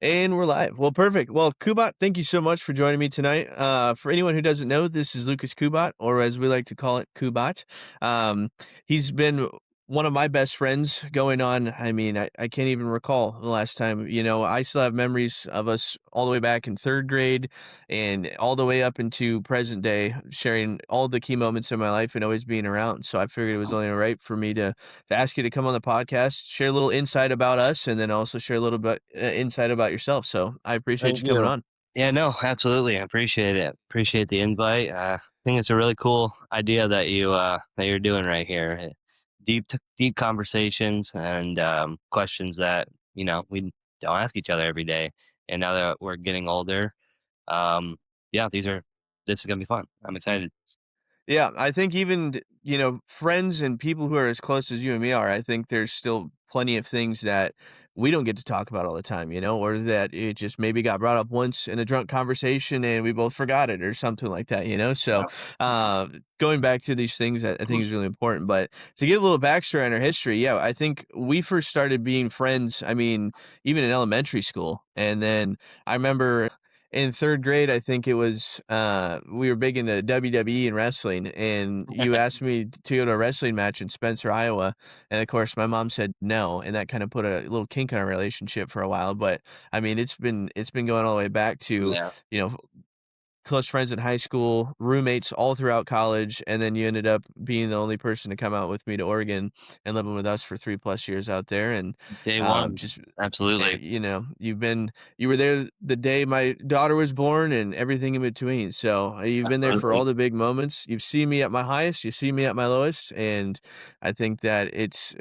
And we're live. Well, perfect. Well, Kubat, thank you so much for joining me tonight. For anyone who doesn't know, this is Lucas Kubat, or as we like to call it, Kubat. Um, he's been one of my best friends going on. I mean, I can't even recall the last time. I still have memories of us all the way back in third grade and all the way up into present day, sharing all the key moments in my life and always being around. So I figured it was only right for me to ask you to come on the podcast, share a little insight about us, and then also share a little bit insight about yourself. So I appreciate Thank you coming you. on. Yeah, no, absolutely. I appreciate it. Appreciate the invite. I think it's a really cool idea that you're doing right here. Deep conversations and questions that we don't ask each other every day. And now that we're getting older, um, yeah, this is gonna be fun. I'm excited. Yeah, I think even, friends and people who are as close as you and me are, I think there's still plenty of things that we don't get to talk about all the time, or that it just maybe got brought up once in a drunk conversation and we both forgot it or something like that. So, Yeah. uh, going back to these things that I think is really important. But to give a little backstory on our history, yeah, I think we first started being friends, I mean, even in elementary school. And then I remember in third grade, I think it was, we were big into WWE and wrestling, and you asked me to go to a wrestling match in Spencer, Iowa, and of course, my mom said no, and that kind of put a little kink in our relationship for a while. But I mean, it's been going all the way back to Yeah. you know close friends in high school, roommates all throughout college, and then you ended up being the only person to come out with me to Oregon and living with us for 3+ years out there, and Day one. just Absolutely. you were there the day my daughter was born and everything in between. So you've been there for all Absolutely. the big moments. You've seen me at my highest, you've seen me at my lowest, and I think that it's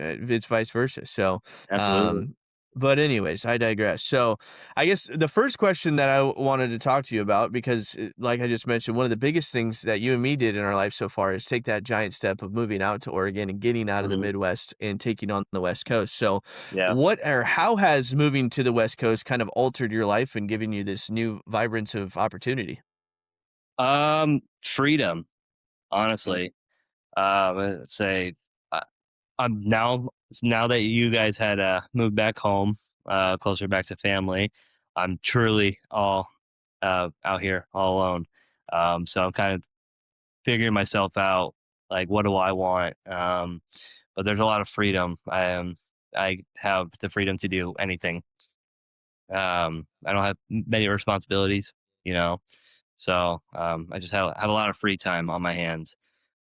vice versa. So, Absolutely. um, but anyways, I digress. So I guess the first question that I wanted to talk to you about, because like I just mentioned, one of the biggest things that you and me did in our life so far is take that giant step of moving out to Oregon and getting out of the Mhm. Midwest and taking on the West Coast. So Yeah. what or how has moving to the West Coast kind of altered your life and given you this new vibrance of opportunity? Freedom, Mm, honestly. Let's say, uh, I'm now that you guys had moved back home, closer back to family. I'm truly all out here all alone. So I'm kind of figuring myself out. Like, what do I want? But there's a lot of freedom. I have the freedom to do anything. I don't have many responsibilities, you know. So I just have a lot of free time on my hands.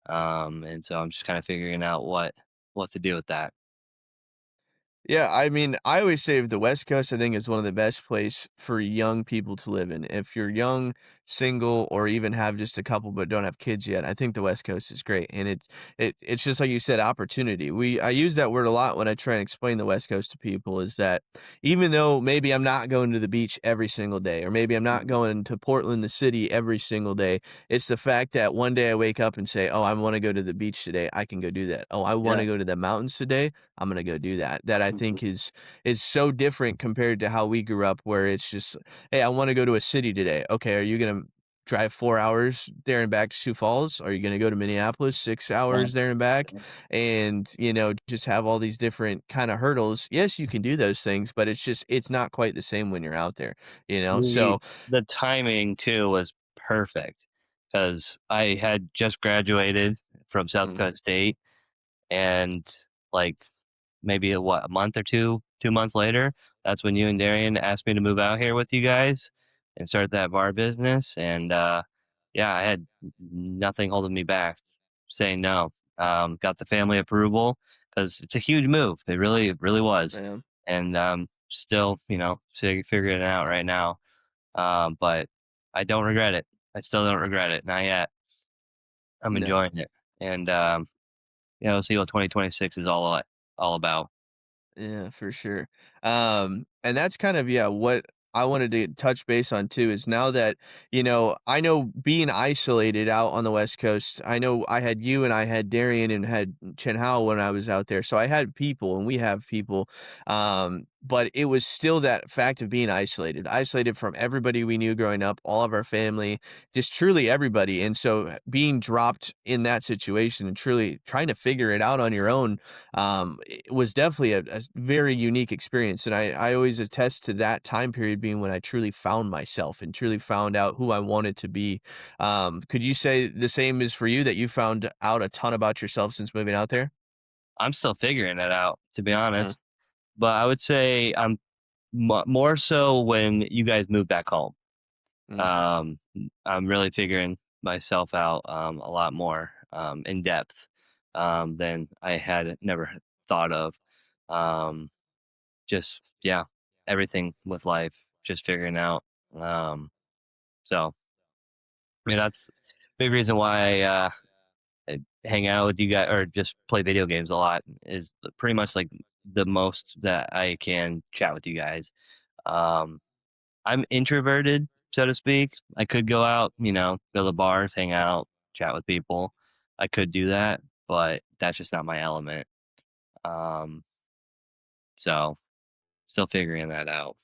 And so I'm just kind of figuring out what to do with that. Yeah, I mean, I always say the West Coast, I think, is one of the best place for young people to live in. If you're young, single, or even have just a couple but don't have kids yet, I think the West Coast is great. And it's just like you said, opportunity. I use that word a lot when I try and explain the West Coast to people, is that even though maybe I'm not going to the beach every single day, or maybe I'm not Mhm. going to Portland, the city, every single day, it's the fact that one day I wake up and say, "Oh, I want to go to the beach today." I can go do that. Oh, I want Yeah. to go to the mountains today. I'm gonna go do that. That I Mhm. think is so different compared to how we grew up, where it's just, "Hey, I wanna go to a city today." Okay, are you gonna drive 4 hours there and back to Sioux Falls? Are you gonna go to Minneapolis, 6 Yeah. hours there and back? And, just have all these different kinda hurdles. Yes, you can do those things, but it's not quite the same when you're out there, you know? The So the timing too was perfect because I had just graduated from South mm, Dakota State, and like maybe a month or 2 months later, that's when you and Darian asked me to move out here with you guys and start that bar business. And yeah, I had nothing holding me back, saying no. Got the family approval because it's a huge move. It really was. yeah, And still, figuring it out right now. But I don't regret it. I still don't regret it. Not yet. I'm no. enjoying it. And we'll see what 2026 is all about. Yeah, for sure. And that's kind of, yeah, what I wanted to touch base on too is now that, I know being isolated out on the West Coast, I know I had you and I had Darian and had Chen Hao when I was out there. So I had people and we have people. but it was still that fact of being isolated from everybody we knew growing up, all of our family, just truly everybody. And so being dropped in that situation and truly trying to figure it out on your own, it was definitely a very unique experience. And I always attest to that time period being when I truly found myself and truly found out who I wanted to be. Could you say the same is for you, that you found out a ton about yourself since moving out there? I'm still figuring it out, to be Mm, honest. But I would say I'm more so when you guys move back home. mm, I'm really figuring myself out a lot more in depth than I had never thought of. Um, just yeah, everything with life, just figuring out. Um, so I mean, that's a big reason why I hang out with you guys or just play video games a lot is pretty much like the most that I can chat with you guys. Um, I'm introverted, so to speak. I could go out, go to bars, hang out, chat with people. I could do that, but that's just not my element. Um, so still figuring that out.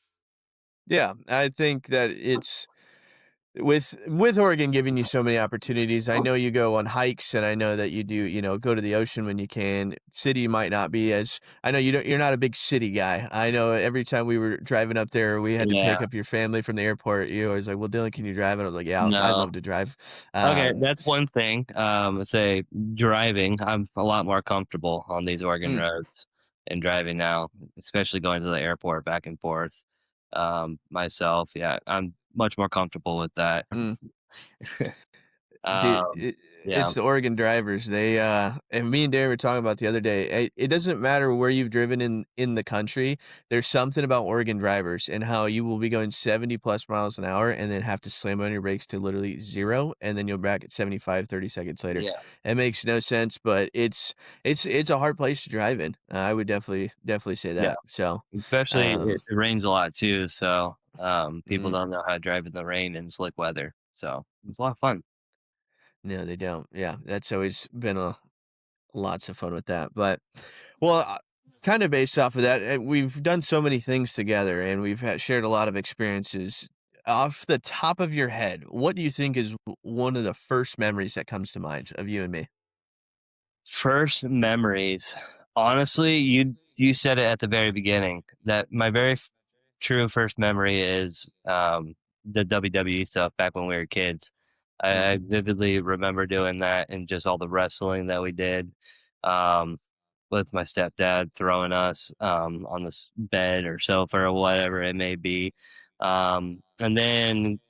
yeah, I think that it's with Oregon giving you so many opportunities. I know you go on hikes, and I know that you do, go to the ocean when you can. City might not be as I know you're not a big city guy. I know every time we were driving up there, we had to Yeah. pick up your family from the airport. You always like, "Well, Dylan, can you drive?" And I was like, "Yeah, I'd No. love to drive." Okay, Um, that's one thing. Say driving, I'm a lot more comfortable on these Oregon mm, roads and driving now, especially going to the airport back and forth. Myself, yeah, I'm much more comfortable with that. mm. Dude, Um, yeah, it's the Oregon drivers. And me and Darren were talking about the other day. It doesn't matter where you've driven in the country. There's something about Oregon drivers and how you will be going 70 plus miles an hour and then have to slam on your brakes to literally zero, and then you'll back at 75 30 seconds later. yeah, It makes no sense, but it's a hard place to drive in. I would definitely say yeah. that. So, Especially it rains a lot too, so people mhm. don't know how to drive in the rain and slick weather. So it's a lot of fun. No, they don't. Yeah, that's always been a lots of fun with that. But, well, kind of based off of that, we've done so many things together and we've shared a lot of experiences. Off the top of your head, what do you think is one of the first memories that comes to mind of you and me? First memories. Honestly, you said it at the very beginning that my very true first memory is the WWE stuff back when we were kids. Mm, I vividly remember doing that and just all the wrestling that we did um, with my stepdad throwing us on this bed or sofa or whatever it may be. And then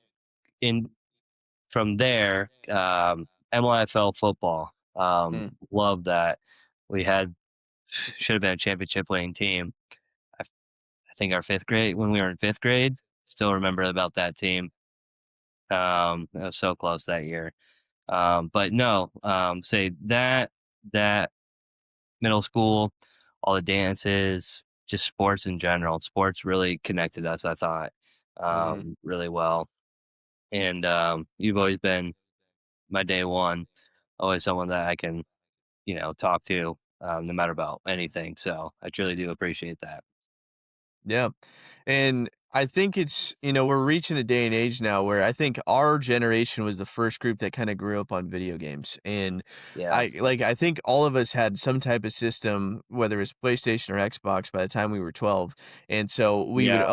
in from there, MYFL football. mm, Love that. We had should have been a championship winning team. I think our fifth grade when we were in fifth grade. Still remember about that team. It was so close that year. But no, say that middle school, all the dances, just sports in general. Sports really connected us. I thought mhm. really well, and you've always been my day one. Always someone that I can talk to, no matter about anything. So I truly do appreciate that. Yeah. And I think we're reaching a day and age now where I think our generation was the first group that kind of grew up on video games. And Yeah. I think all of us had some type of system, whether it's PlayStation or Xbox by the time we were 12. And so Yeah.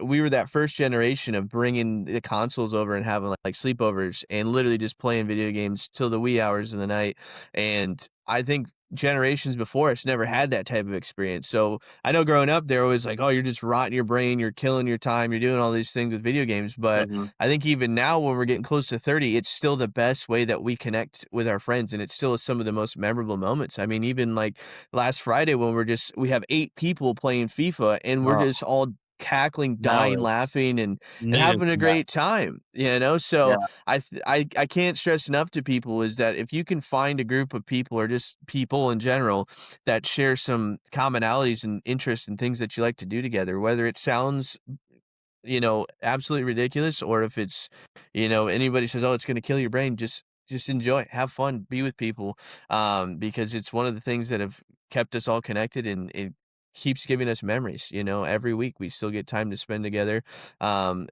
we were that first generation of bringing the consoles over and having like sleepovers and literally just playing video games till the wee hours of the night. And I think generations before us never had that type of experience. So I know growing up, they're always like, "Oh, you're just rotting your brain, you're killing your time, you're doing all these things with video games." But Hmm. I think even now, when we're getting close to 30, it's still the best way that we connect with our friends, and it still is some of the most memorable moments. I mean, even like last Friday when we have 8 people playing FIFA, and we're Oh, just all cackling, dying, no, laughing, and needed having a that. great time. So Yeah. I can't stress enough to people is that if you can find a group of people or just people in general that share some commonalities and interests and things that you like to do together, whether it sounds, absolutely ridiculous or if it's, anybody says, "Oh, it's going to kill your brain," just enjoy, have fun, be with people, because it's one of the things that have kept us all connected and keeps giving us memories, you know, every week we still get time to spend together, and,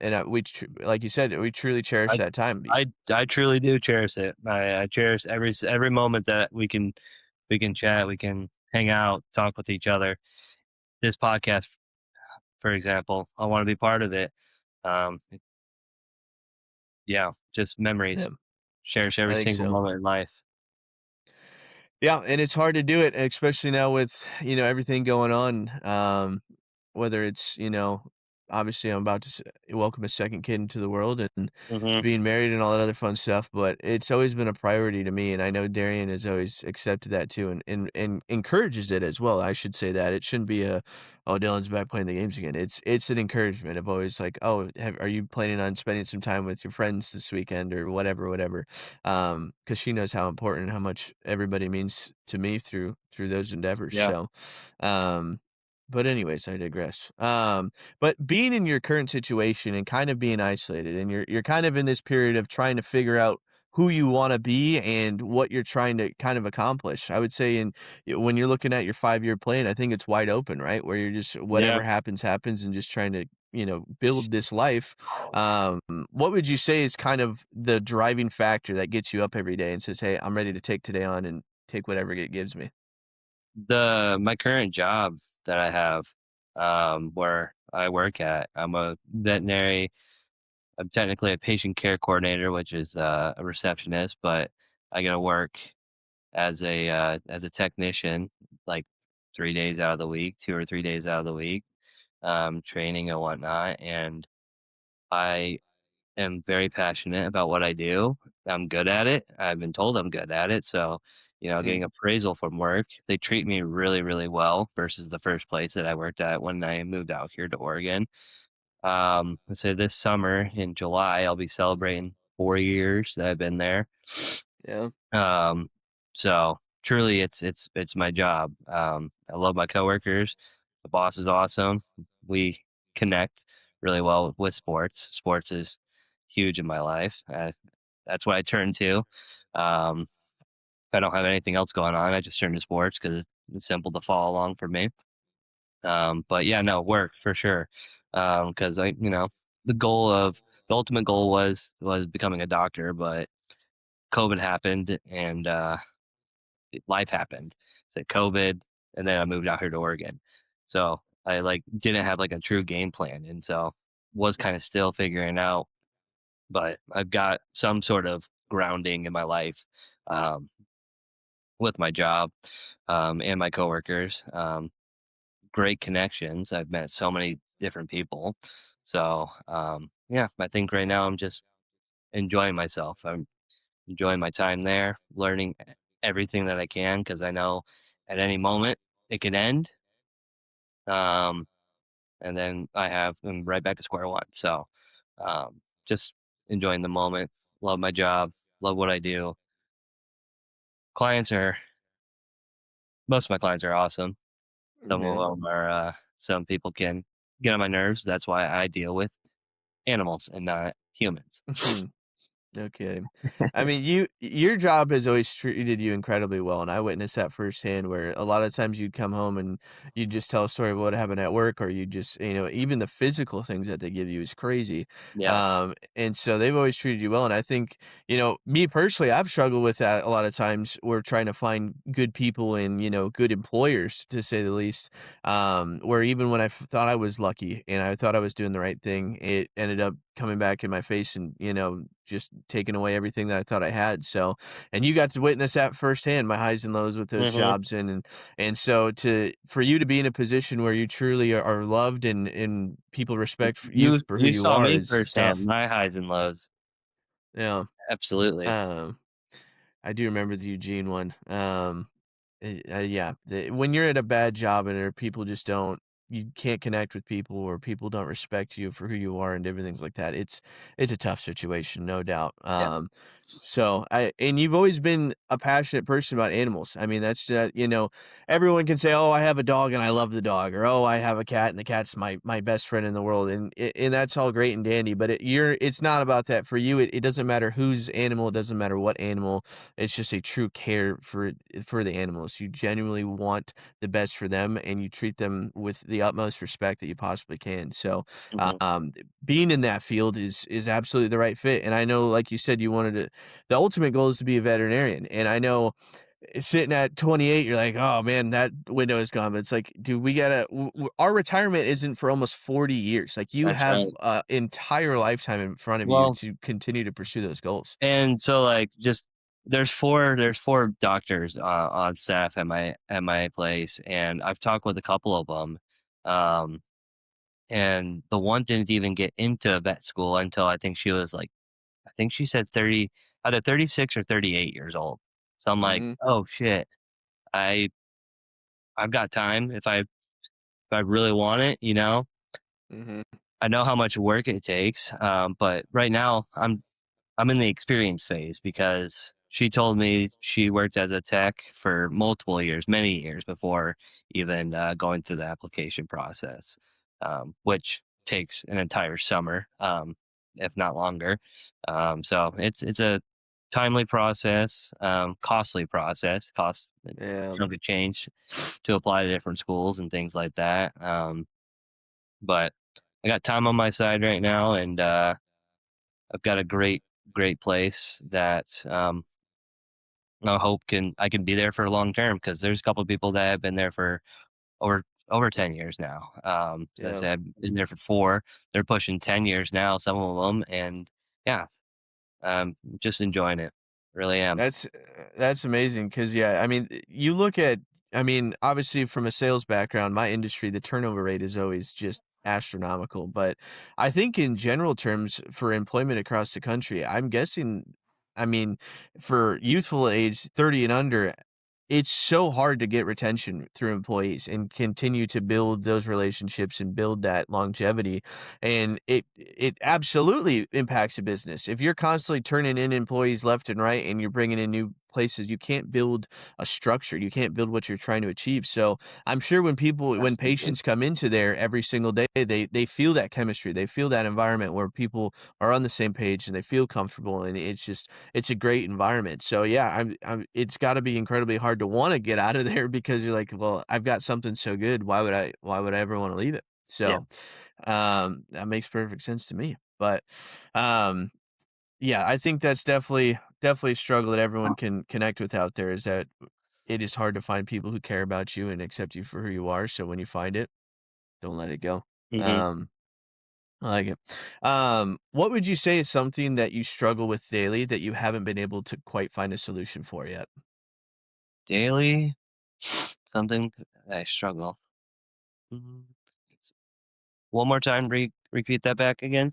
like you said, we truly cherish I that time. I truly do cherish it. I cherish every moment that we can chat, we can hang out, talk with each other. This podcast, for example, I want to be part of it. Um, yeah, just memories. Yeah, Cherish I every think single so. moment in life. Yeah, and it's hard to do it, especially now with, you know, everything going on. Whether it's, you know, obviously I'm about to welcome a second kid into the world and Hmm. being married and all that other fun stuff, but it's always been a priority to me, and I know Darian has always accepted that too, and encourages it as well. I should say that it shouldn't be a, oh, Dylan's back playing the games again. It's an encouragement of always like, oh, are you planning on spending some time with your friends this weekend or whatever, whatever. Because she knows how important, how much everybody means to me through those endeavors. Yeah, So, um, but anyways, I digress. But being in your current situation and kind of being isolated, and you're kind of in this period of trying to figure out who you want to be and what you're trying to kind of accomplish. I would say when you're looking at your 5-year plan, I think it's wide open, right? Where you're just yeah. whatever happens, happens, and just trying to, you know, build this life. Um, what would you say is kind of the driving factor that gets you up every day and says, "Hey, I'm ready to take today on and take whatever it gives me"? The My current job that I have, where I work at, I'm a veterinary. I'm technically a patient care coordinator, which is a receptionist, but I got to work as a technician, like 3 days out of the week, 2 or 3 days out of the week, training and whatnot. And I am very passionate about what I do. I'm good at it. I've been told I'm good at it. So, Mhm. getting appraisal from work, they treat me really, really well versus the first place that I worked at when I moved out here to Oregon. Let's say this summer in July, I'll be celebrating 4 years that I've been there. Yeah. Um, so truly, it's my job. I love my coworkers. The boss is awesome. We connect really well with sports. Sports is huge in my life. That's what I turn to. If I don't have anything else going on, I just turn to sports because it's simple to follow along for me. But yeah, no, work for sure. Because the ultimate goal was becoming a doctor, but COVID happened and life happened. So COVID, and then I moved out here to Oregon. So I like didn't have like a true game plan, and so was kind of still figuring out. But I've got some sort of grounding in my life, um, with my job, and my coworkers. Great connections. I've met so many different people. So yeah, I think right now I'm just enjoying myself. I'm enjoying my time there, learning everything that I can because I know at any moment it could end. Um, and then I'm right back to square one. So just enjoying the moment. Love my job. Love what I do. Clients are Most of my clients are awesome. Some Yeah. of them are. Some people can get on my nerves. That's why I deal with animals and not humans. No kidding. I mean, your job has always treated you incredibly well, and I witnessed that firsthand where a lot of times you'd come home and you'd just tell a story of what happened at work, or you just, you know, even the physical things that they give you is crazy. Yeah. And so they've always treated you well. And I think, you know, me personally, I've struggled with that a lot of times. We're trying to find good people and, you know, good employers to say the least. Where even when I thought I was lucky and I thought I was doing the right thing, it ended up coming back in my face and, you know, just taking away everything that I thought I had. So, and you got to witness that firsthand, my highs and lows with those Hmm. jobs. And so for you to be in a position where you truly are loved and people respect you for who You you saw are me is firsthand, tough. my highs and lows. Yeah. Absolutely. Um, I do remember the Eugene one. Yeah, when you're at a bad job and there people just don't, you can't connect with people or people don't respect you for who you are and everything's like that. It's a tough situation, no doubt. Yeah. So, and you've always been a passionate person about animals. I mean, that's everyone can say, "Oh, I have a dog and I love the dog," or "Oh, I have a cat and the cat's my best friend in the world," and that's all great and dandy. But it's not about that for you. It doesn't matter whose animal. It doesn't matter what animal. It's just a true care for the animals. You genuinely want the best for them, and you treat them with the utmost respect that you possibly can. So, Mhm. um, being in that field is absolutely the right fit. And I know, like you said, you wanted to the ultimate goal is to be a veterinarian, and I know sitting at 28, you're like, "Oh, man, that window is gone," but it's like, dude, we gotta our retirement isn't for almost 40 years, like, you That's have right. a entire lifetime in front of you Well, to continue to pursue those goals. and so, like, just there's 4 doctors, on staff at my place, and I've talked with a couple of them, um, and the one didn't even get into vet school until I think she was, like I think she said 30 either 36 or 38 years old. So I'm like, Mhm, "Oh, shit. I I've got time if I really want it," you know? mhm, I know how much work it takes, but right now I'm in the experience phase because she told me she worked as a tech for multiple years, many years before even going through the application process, which takes an entire summer, if not longer. So it's a timely process, costly process, cost a yeah, chunk of change to apply to different schools and things like that. But I got time on my side right now, and I've got a great place that I hope I can be there for a long term because there's a couple of people that have been there for over 10 years now. So I yeah. said I've been there for 4. They're pushing 10 years now, some of them, and yeah, just enjoying it. Really am. That's amazing because yeah, I mean, you look at I mean, obviously from a sales background, my industry, the turnover rate is always just astronomical, but I think in general terms for employment across the country, I'm guessing I mean, for youthful age 30 and under, it's so hard to get retention through employees and continue to build those relationships and build that longevity, and it absolutely impacts a business. If you're constantly turning in employees left and right and you're bringing in new places, you can't build a structure, you can't build what you're trying to achieve. So, I'm sure when Absolutely. patients come into there every single day, they feel that chemistry, they feel that environment where people are on the same page and they feel comfortable, and it's a great environment. So yeah, I'm it's gotta be incredibly hard to wanna get out of there because you're like, "Well, I've got something so good, why would I ever wanna leave it?" Yeah. So, that makes perfect sense to me. But, um, yeah, I think that's definitely a struggle that everyone can connect with out there is that it is hard to find people who care about you and accept you for who you are, so when you find it, don't let it go. hmm Um I like it. What would you say is something that you struggle with daily that you haven't been able to quite find a solution for yet? Daily, something that I struggle. Mhm. One more time, repeat that back again.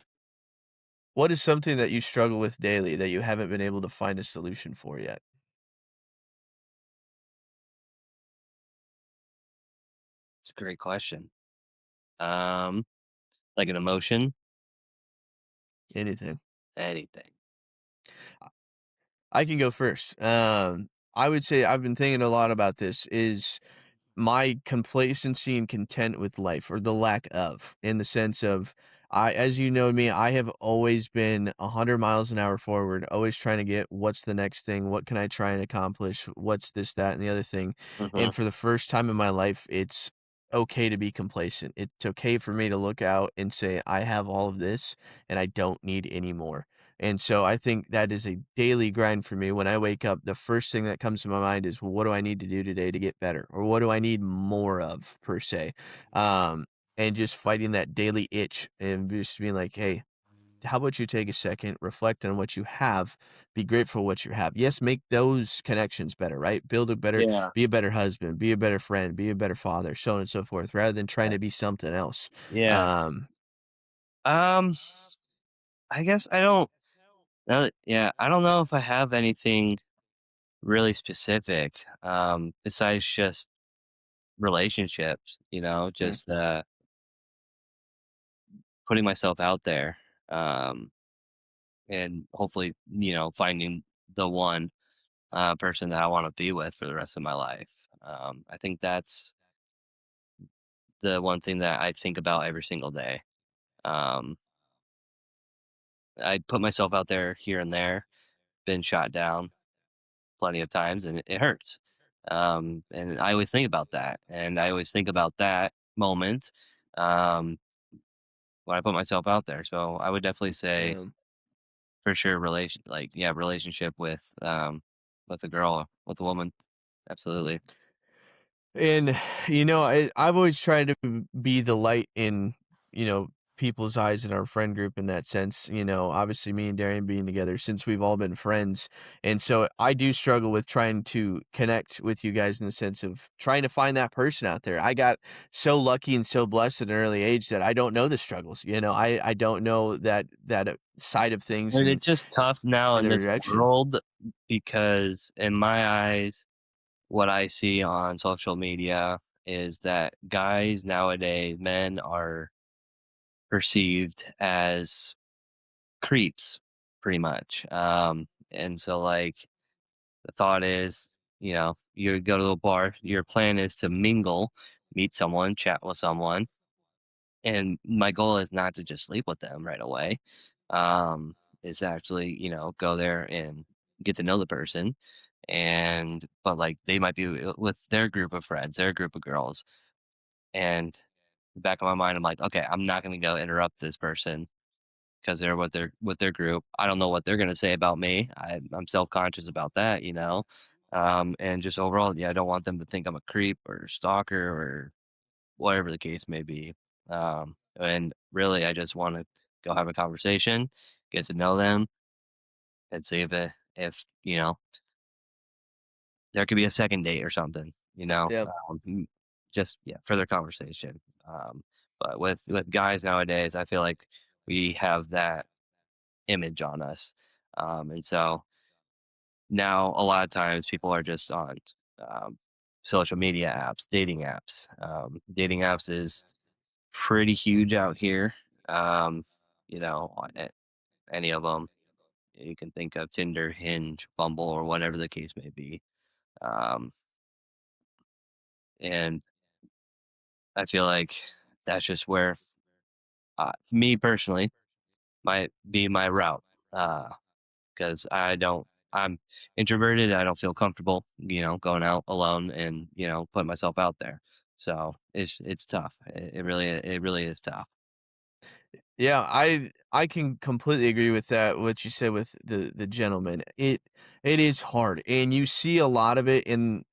What is something that you struggle with daily that you haven't been able to find a solution for yet? It's a great question. Um, like an emotion, Anything. anything. I can go first. I would say I've been thinking a lot about this is my complacency and content with life or the lack of in the sense of as you know me, I have always been 100 miles an hour forward, always trying to get what's the next thing, what can I try and accomplish, what's this, that, and the other thing. hmm And for the first time in my life, it's okay to be complacent. It's okay for me to look out and say, I have all of this and I don't need any more. And so I think that is a daily grind for me. When I wake up, the first thing that comes to my mind is, well, what do I need to do today to get better? Or what do I need more of per se? Um, and just fighting that daily itch and just being like, hey, how about you take a second, reflect on what you have, be grateful for what you have. Yes, make those connections better, right? Yeah. Be a better husband, be a better friend, be a better father, so on and so forth, rather than trying Yeah. to be something else. Yeah. Um, Um, I guess I don't yeah, I don't know if I have anything really specific, besides just relationships, mm, just, putting myself out there. Um, and hopefully, finding the one person that I want to be with for the rest of my life. I think that's the one thing that I think about every single day. Um, I put myself out there here and there, been shot down plenty of times, and it hurts. And I always think about that, and I always think about that moment um, when I put myself out there. So I would definitely say Yeah. for sure, relationship with a girl, with a woman, absolutely. And, I've always tried to be the light in, people's eyes in our friend group in that sense. Obviously, me and Darian being together since we've all been friends. And so I do struggle with trying to connect with you guys in the sense of trying to find that person out there. I got so lucky and so blessed at an early age that I don't know the struggles. I don't know that side of things And and it's just tough now in the this rejection. world because, in my eyes, what I see on social media is that guys nowadays, men are perceived as creeps, pretty much. And so, like, the thought is, you go to a bar, your plan is to mingle, meet someone, chat with someone, and my goal is not to just sleep with them right away. Is to actually, go there and get to know the person, and but like they might be with their group of friends, their group of girls, and the back of my mind, I'm like, okay, I'm not gonna go interrupt this person because they're with their group. I don't know what they're gonna say about me. I'm self conscious about that, and just overall, yeah, I don't want them to think I'm a creep or stalker or whatever the case may be. And really, I just want to go have a conversation, get to know them, and see if there could be a second date or something. Yeah. Just yeah, further conversation. But with guys nowadays, I feel like we have that image on us, and so now a lot of times people are just on um, social media apps, dating apps. Dating apps is pretty huge out here. Um, on any of them you can think of, Tinder, Hinge, Bumble, or whatever the case may be. Um, and I feel like that's just where, me personally, might be my route. Because I'm introverted. I don't feel comfortable, going out alone and putting myself out there. So it's tough. It really is tough. Yeah, I can completely agree with that, what you said with the gentleman. It is hard, and you see a lot of it in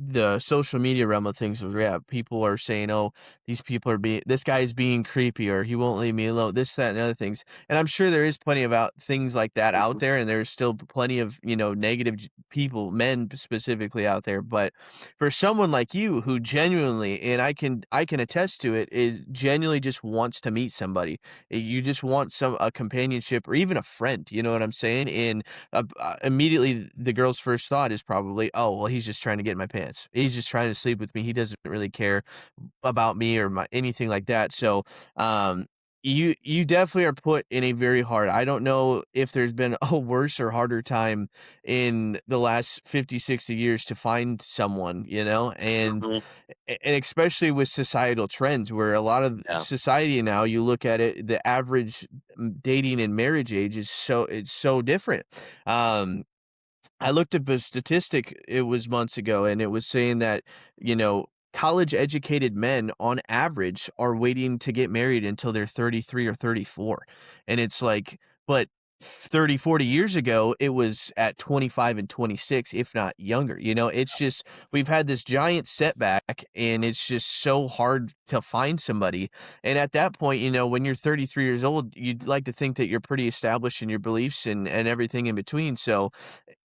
the social media realm of things where, yeah, people are saying, "Oh, these people are being this guy's being creepy," or "He won't leave me alone," this, that, and other things. And I'm sure there is plenty about things like that out Mhm. there, and there's still plenty of, negative people, men specifically out there. But for someone like you who genuinely, and I can attest to it, is genuinely just wants to meet somebody. You just want a companionship or even a friend, you know what I'm saying? And, immediately the girl's first thought is probably, "Oh, well, he's just trying to get in my pants. He's just trying to sleep with me. He doesn't really care about me or my anything like that." So, um, you definitely are put in a very hard. I don't know if there's been a worse or harder time in the last 50, 60 years to find someone, Mhm. and especially with societal trends where a lot of Yeah. society now, you look at it, the average dating and marriage age is it's so different. Um, I looked up a statistic, it was months ago, and it was saying that, college educated men on average are waiting to get married until they're 33 or 34. And it's like, but 30, 40 years ago, it was at 25 and 26, if not younger. It's just, we've had this giant setback, and it's just so hard to find somebody. And at that point, when you're 33 years old, you'd like to think that you're pretty established in your beliefs and everything in between. So,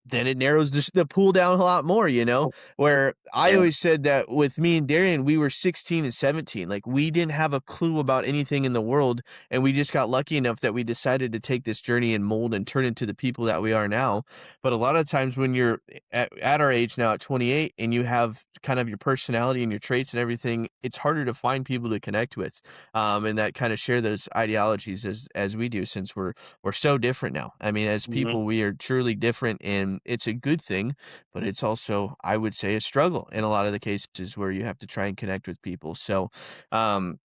then it narrows the pool down a lot more, you know? Where I Yeah. always said that with me and Darian, we were 16 and 17. Like, we didn't have a clue about anything in the world, and we just got lucky enough that we decided to take this journey and mold and turn into the people that we are now. But a lot of times when you're at our age now at 28 and you have kind of your personality and your traits and everything, it's harder to find people to connect with, and that kind of share those ideologies as we do, since we're so different now. I mean, as Mhm. people, we are truly different, and it's a good thing, but it's also, I would say, a struggle in a lot of the cases where you have to try and connect with people. So, um,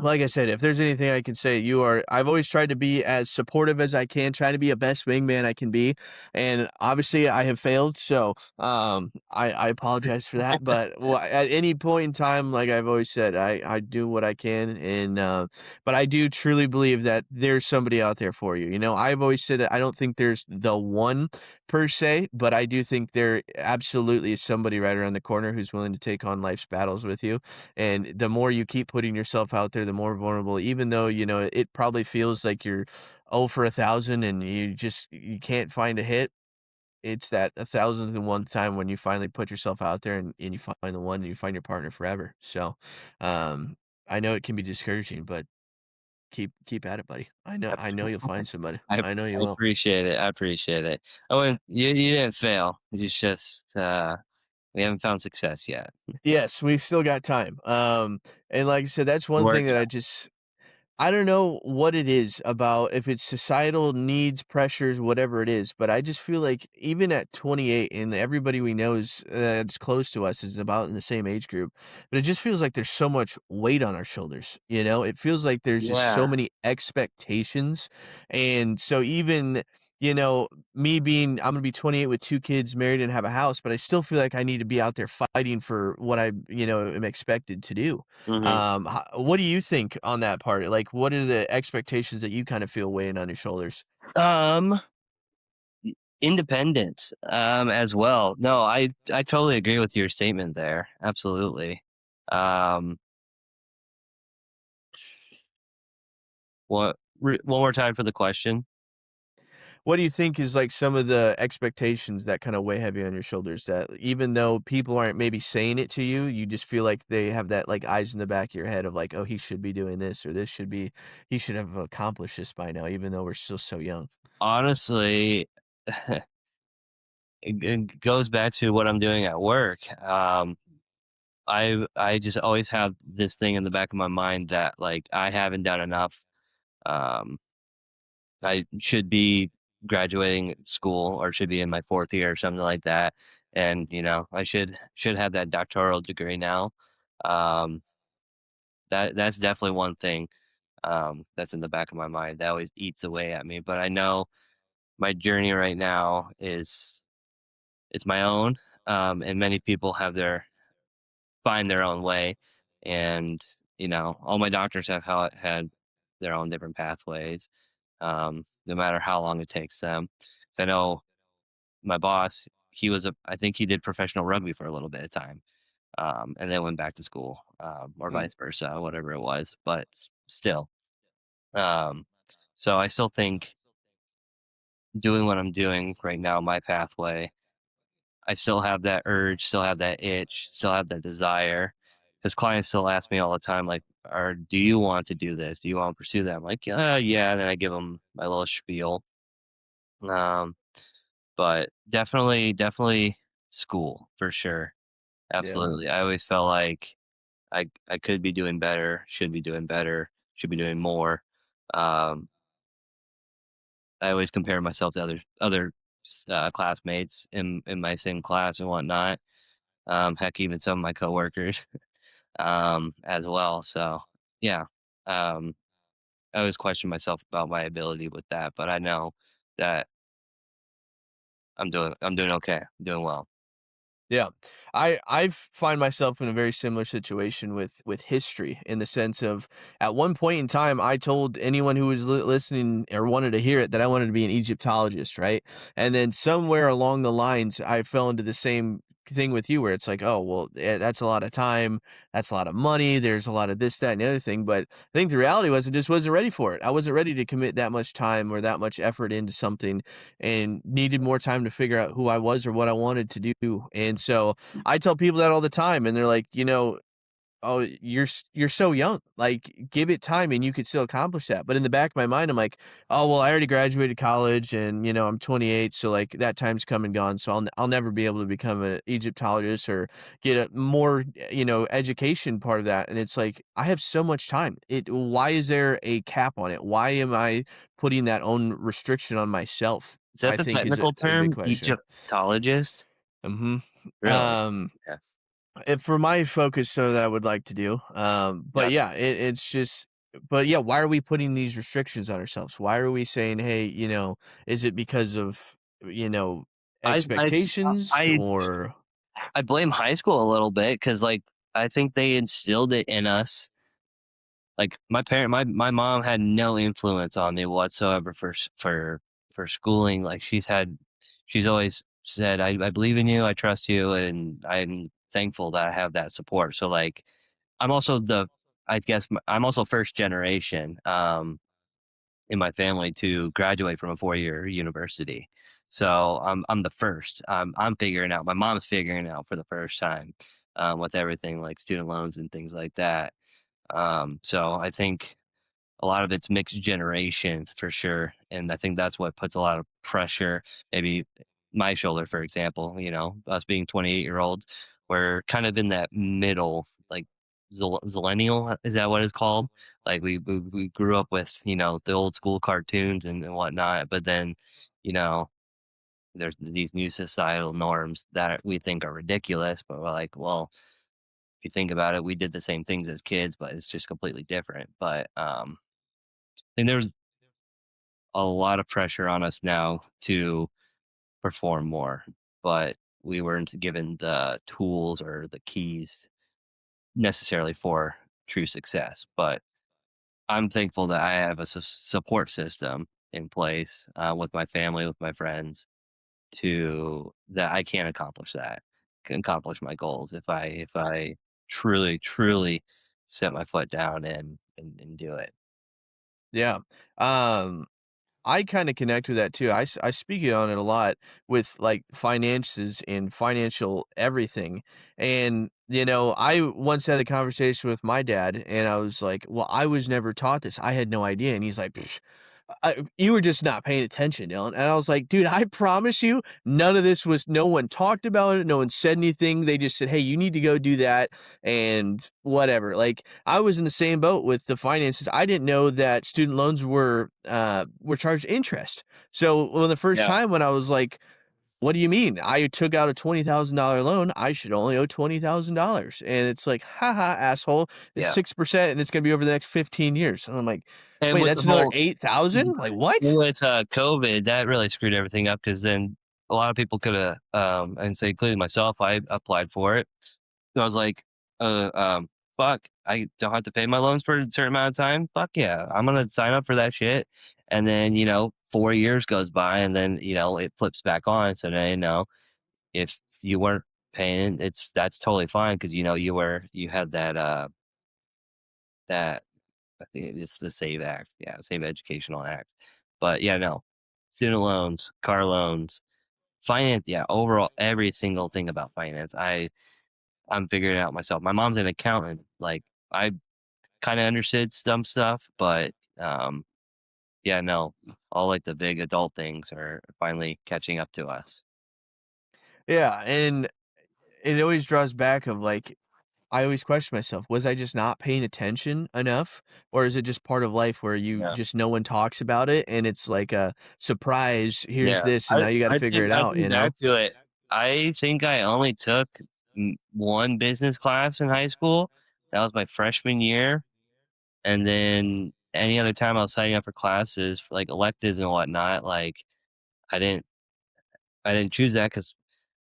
like I said, if there's anything I can say, I've always tried to be as supportive as I can, try to be a best wingman I can be. And obviously I have failed. So, I apologize for that. But at any point in time, like I've always said, I do what I can. And, but I do truly believe that there's somebody out there for you. You know, I've always said that I don't think there's the one per se, but I do think there absolutely is somebody right around the corner who's willing to take on life's battles with you. And the more you keep putting yourself out there, the more vulnerable, even though, you know, it probably feels like you're 0 for 1,000 and you can't find a hit. It's that 1,000th and one time when you finally put yourself out there and you find the one and you find your partner forever. So, um, I know it can be discouraging, but keep at it, buddy. I know you'll find somebody. I I know you I will. appreciate it, I appreciate it. I wouldn't you didn't fail. It's just, we haven't found success yet. Yes, we've still got time. And like I said, that's We're one thing working that on I don't know what it is about, if it's societal needs, pressures, whatever it is, but I just feel like even at 28 and everybody we know is that's close to us is about in the same age group, but it just feels like there's so much weight on our shoulders, you know? It feels like there's just so Yeah. many expectations. And so even, you know, I'm gonna be 28 with 2 kids, married, and have a house, but I still feel like I need to be out there fighting for what I, you know, am expected to do. Mhm. What do you think on that part? Like, what are the expectations that you kind of feel weighing on your shoulders? Um, Independence, as well. No, I totally agree with your statement there, absolutely. Um, one more time for the question? What do you think is like some of the expectations that kind of weigh heavy on your shoulders that even though people aren't maybe saying it to you, you just feel like they have that like eyes in the back of your head of like, oh, he should be doing this or he should have accomplished this by now, even though we're still so young. Honestly, it goes back to what I'm doing at work. I just always have this thing in the back of my mind that, like, I haven't done enough. Um, I should be graduating school or should be in my 4th year or something like that, and, I should have that doctoral degree now. Um, that's definitely one thing, that's in the back of my mind that always eats away at me, but I know my journey right now is it's my own, and many people find their own way, and, all my doctors have had their own different pathways, no matter how long it takes them. 'Cause I know my boss, I think he did professional rugby for a little bit of time, and then went back to school, or Mm, vice versa, whatever it was, but still. Um, so I still think doing what I'm doing right now, my pathway, I still have that urge, still have that itch, still have that desire. Because clients still ask me all the time, like, do you want to do this? Do you want to pursue that? I'm like, yeah. And then I give them my little spiel. Um, but definitely school for sure. yeah. Absolutely. I always felt like I could be doing better, should be doing more. Um, I always compare myself to other classmates in my same class and whatnot. Heck, even some of my coworkers, as well. So yeah, um, I always question myself about my ability with that, but I know that I'm doing okay, I'm doing well. Yeah. I find myself in a very similar situation with history in the sense of at one point in time I told anyone who was listening or wanted to hear it that I wanted to be an Egyptologist, right? And then somewhere along the lines I fell into the same thing with you where it's like, "Oh, well, that's a lot of time, that's a lot of money, there's a lot of this, that, and the other thing," but I think the reality was I just wasn't ready for it. I wasn't ready to commit that much time or that much effort into something and needed more time to figure out who I was or what I wanted to do, and so I tell people that all the time, and they're like, "Oh, you're so young, like, give it time and you could still accomplish that," but in the back of my mind, I'm like, "Oh, well, I already graduated college and, I'm 28, so, like, that time's come and gone, so I'll never be able to become an Egyptologist or get a more, education part of that," and it's like, I have so much time. Why is there a cap on it? Why am I putting that own restriction on myself, Is that I the think is technical a big term? question. Egyptologist? Mhm. Really? Um Yeah. for my focus so that I would like to do, but Gotcha. yeah, it's just but yeah, why are we putting these restrictions on ourselves? Why are we saying, "Hey," is it because of, you know, I I expectations I or I blame high school a little bit because, like, I think they instilled it in us. Like, my mom had no influence on me whatsoever for schooling. Like, she's always said, "I believe in you, I trust you, and I'm thankful that I have that support." So, like, I'm also the I guess I'm also first generation, in my family to graduate from a 4-year university. So I'm the first. I'm figuring out. My mom's figuring out for the first time, with everything like student loans and things like that. So I think a lot of it's mixed generation for sure, and I think that's what puts a lot of pressure, maybe my shoulder, for example. Us being 28-year-olds, we're kind of in that middle, like zillennial. Is that what it's called? Like we grew up with the old school cartoons and whatnot, but then you know there's these new societal norms that we think are ridiculous, but we're like, well, if you think about it, we did the same things as kids, but it's just completely different. But and there's a lot of pressure on us now to perform more, but we weren't given the tools or the keys necessarily for true success. But I'm thankful that I have a support system in place, with my family, with my friends, to that I can accomplish that, can accomplish my goals if I truly set my foot down and do it. yeah. Um I kinda connect with that too. I speak it on it a lot with, like, finances and financial everything, and, I once had a conversation with my dad, and I was like, "Well, I was never taught this. I had no idea," and he's like, "Psh, you were just not paying attention, Dylan," and I was like, "Dude, I promise you, none of this was no one talked about it, no one said anything, they just said, 'Hey, you need to go do that,' and whatever." Like, I was in the same boat with the finances. I didn't know that student loans were charged interest. So, when the first Yeah, time when I was like, "What do you mean? I took out a $20,000 loan, I should only owe $20,000." And it's like, "Ha ha, asshole. It's yeah. 6% and it's gonna be over the next 15 years." And I'm like, And "Wait, with that's the another whole 8,000? Like, what?" with COVID, that really screwed everything up because then a lot of people could have, and say, including myself, I applied for it. So I was like, uh, um, fuck, I don't have to pay my loans for a certain amount of time. Fuck yeah, I'm gonna sign up for that shit. And then 4 years goes by, and then it flips back on. So now if you weren't paying, that's totally fine because you had that I think it's the Save Act, yeah, Save Educational Act. But yeah, no, student loans, car loans, finance, yeah, overall every single thing about finance, I'm figuring it out myself. My mom's an accountant. Like, I kinda understood some stuff, but, yeah, no, all, like, the big adult things are finally catching up to us. Yeah, and it always draws back of, like, I always question myself, was I just not paying attention enough? Or is it just part of life where you Yeah. just no one talks about it and it's like a surprise, here's Yeah. this, and I now you gotta I figure think it I out, think you know? back to it, I think I only took, 1 business class in high school. That was my freshman year, and then any other time I was signing up for classes, for, like, electives and whatnot, like, I didn't I didn't choose that because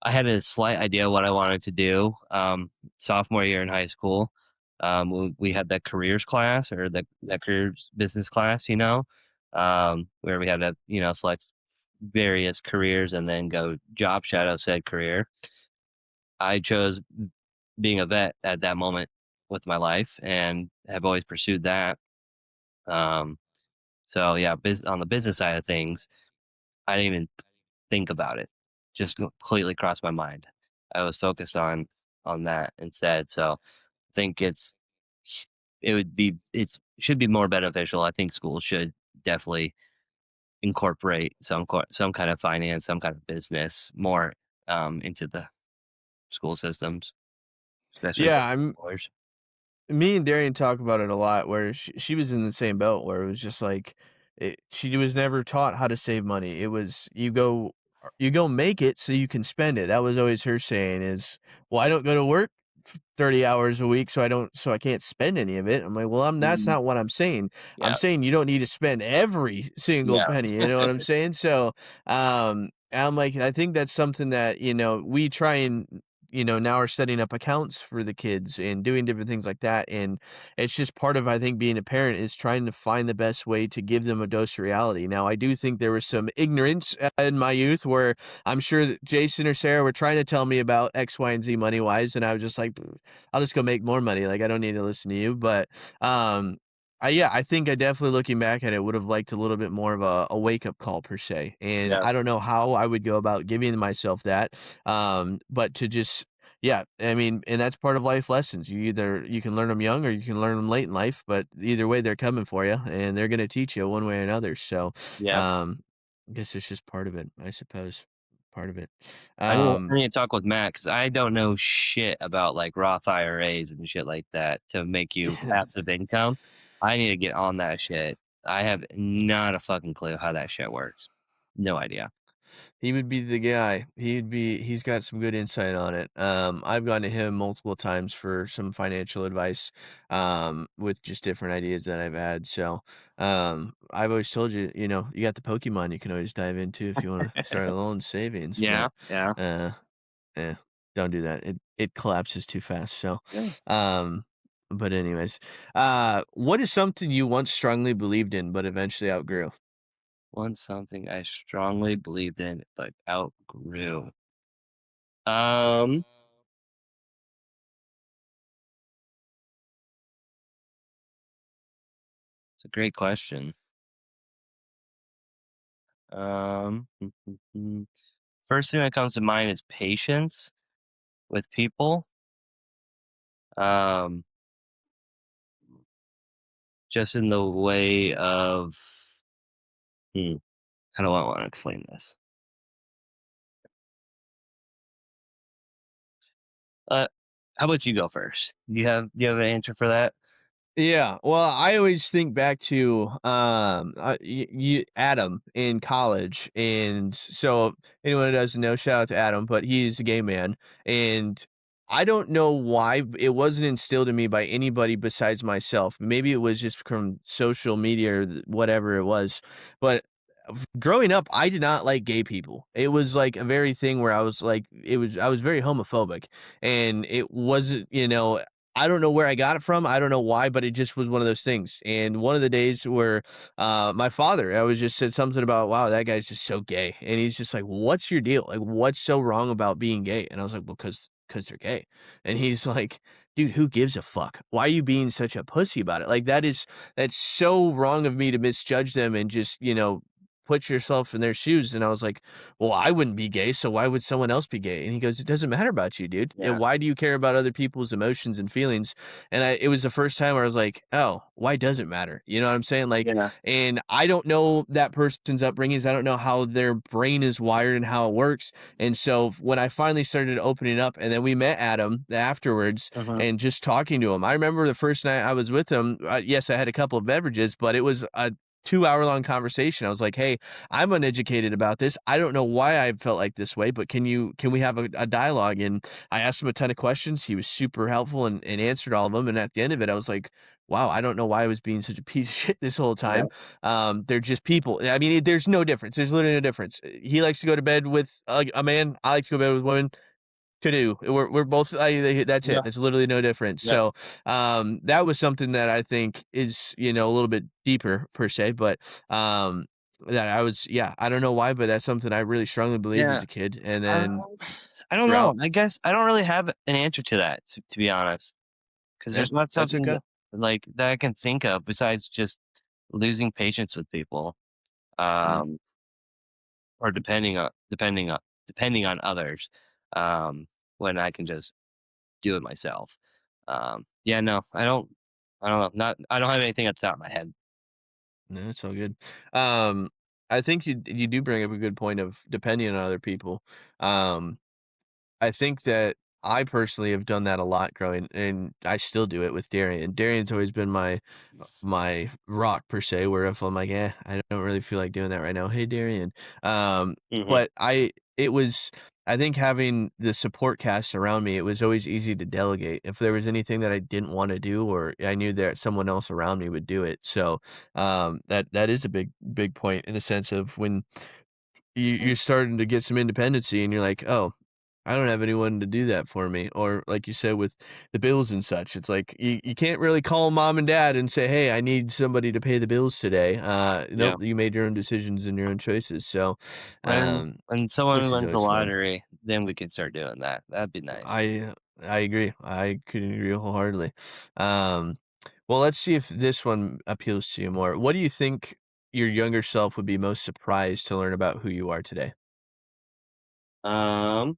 I had a slight idea what I wanted to do, sophomore year in high school. We had that careers class or that careers business class, where we had to, select various careers and then go job shadow said career. I chose being a vet at that moment with my life and have always pursued that. Um, so yeah, on the business side of things, I didn't even think about it. Just completely crossed my mind. I was focused on that instead. So I think it should be more beneficial. I think schools should definitely incorporate some kind of finance, some kind of business more into the school systems, especially for Yeah, I'm lawyers. me and Darian talk about it a lot where she was in the same boat where it was just like she was never taught how to save money. It was you go make it so you can spend it. That was always her saying is, "Well, I don't go to work 30 hours a week so I can't spend any of it." I'm like, "Well, that's Mhm. not what I'm saying. I'm Yeah, saying you don't need to spend every single yeah, penny." You know what I'm saying? So, I'm like I think that's something that, we try and now we're setting up accounts for the kids and doing different things like that. And it's just part of, I think, being a parent is trying to find the best way to give them a dose of reality. Now, I do think there was some ignorance in my youth where I'm sure that Jason or Sarah were trying to tell me about X, Y, and Z money wise. And I was just like, I'll just go make more money. Like, I don't need to listen to you. But, yeah, I think I definitely looking back at it would have liked a little bit more of a wake up call per se. And yeah, I don't know how I would go about giving myself that. But to just yeah, I mean, and that's part of life lessons. You can learn them young or you can learn them late in life, but either way, they're coming for you and they're gonna teach you one way or another. So, yeah. um, I guess it's just part of it, I suppose. Part of it. I Um, need to talk with Matt because I don't know shit about like Roth IRAs and shit like that to make you passive income. I need to get on that shit. I have not a fucking clue how that shit works. No idea. he would be the guy. He's got some good insight on it. I've gone to him multiple times for some financial advice, with just different ideas that I've had. So, I've always told you, you got the Pokemon you can always dive into if you want to start a loan savings, Yeah, but, yeah, uh, eh, don't do that. It collapses too fast. So, yeah. um, but anyways, what is something you once strongly believed in but eventually outgrew? Once something I strongly believed in but outgrew. Um, it's a great question. Um, first thing that comes to mind is patience with people. Um, just in the way of hmm, how do I want to explain this? Uh, how about you go first? Do you have an answer for that? Yeah, well, I always think back to Adam in college, and so anyone who doesn't know, shout out to Adam, but he's a gay man, and I don't know why it wasn't instilled in me by anybody besides myself. Maybe it was just from social media or whatever it was, but growing up, I did not like gay people. It was like a very thing where I was like, I was very homophobic, and it wasn't, I don't know where I got it from. I don't know why, but it just was one of those things. And one of the days where my father, I was just said something about, wow, that guy's just so gay. And he's just like, what's your deal? Like, what's so wrong about being gay? And I was like, well, because they're gay. And he's like, dude, who gives a fuck? Why are you being such a pussy about it? Like, that's so wrong of me to misjudge them and just, put yourself in their shoes. And I was like, well, I wouldn't be gay, so why would someone else be gay? And he goes, it doesn't matter about you, dude. Yeah. Why do you care about other people's emotions and feelings? And it was the first time where I was like, oh, why does it matter? You know what I'm saying? Like, Yeah. and I don't know that person's upbringings. I don't know how their brain is wired and how it works. And so when I finally started opening up, and then we met Adam afterwards Uh-huh. and just talking to him, I remember the first night I was with him. Yes, I had a couple of beverages, but it was a 2 hour long conversation. I was like, hey, I'm uneducated about this. I don't know why I felt like this way, but can we have a dialogue? And I asked him a ton of questions. He was super helpful and answered all of them. And at the end of it, I was like, wow, I don't know why I was being such a piece of shit this whole Yeah. time. They're just people. I mean, there's no difference. There's literally no difference. He likes to go to bed with a man. I like to go to bed with women to do. We're both that's it. Yeah. There's literally no difference. Yeah. So, that was something that I think is, a little bit deeper per se, but, that I was yeah, I don't know why, but that's something I really strongly believed as Yeah. a kid. And then Um, I don't know. throughout? I guess I don't really have an answer to that, to be honest, because Yeah, there's not that's something okay. that, like, that I can think of besides just losing patience with people, Mm. um, or depending on others, um, when I can just do it myself. Yeah, no, I don't know. Not I don't have anything at the top of my head. No, it's all good. Um, I think you do bring up a good point of depending on other people. Um, I think that I personally have done that a lot growing, and I still do it with Darian. Darian's always been my rock per se, where if I'm like, I don't really feel like doing that right now. Hey, Darian. Mhm. But it was, I think having the support cast around me, it was always easy to delegate. If there was anything that I didn't want to do, or I knew that someone else around me would do it. So, that is a big point in the sense of when you're starting to get some independency and you're like, "Oh, I don't have anyone to do that for me." Or like you said with the bills and such, it's like you can't really call mom and dad and say, "Hey, I need somebody to pay the bills today." Yeah. Nope, you made your own decisions and your own choices. So, When um, when someone which is wins the always fun. lottery, then we can start doing that. That'd be nice. I agree. I couldn't agree wholeheartedly. Um, well, let's see if this one appeals to you more. What do you think your younger self would be most surprised to learn about who you are today? Um,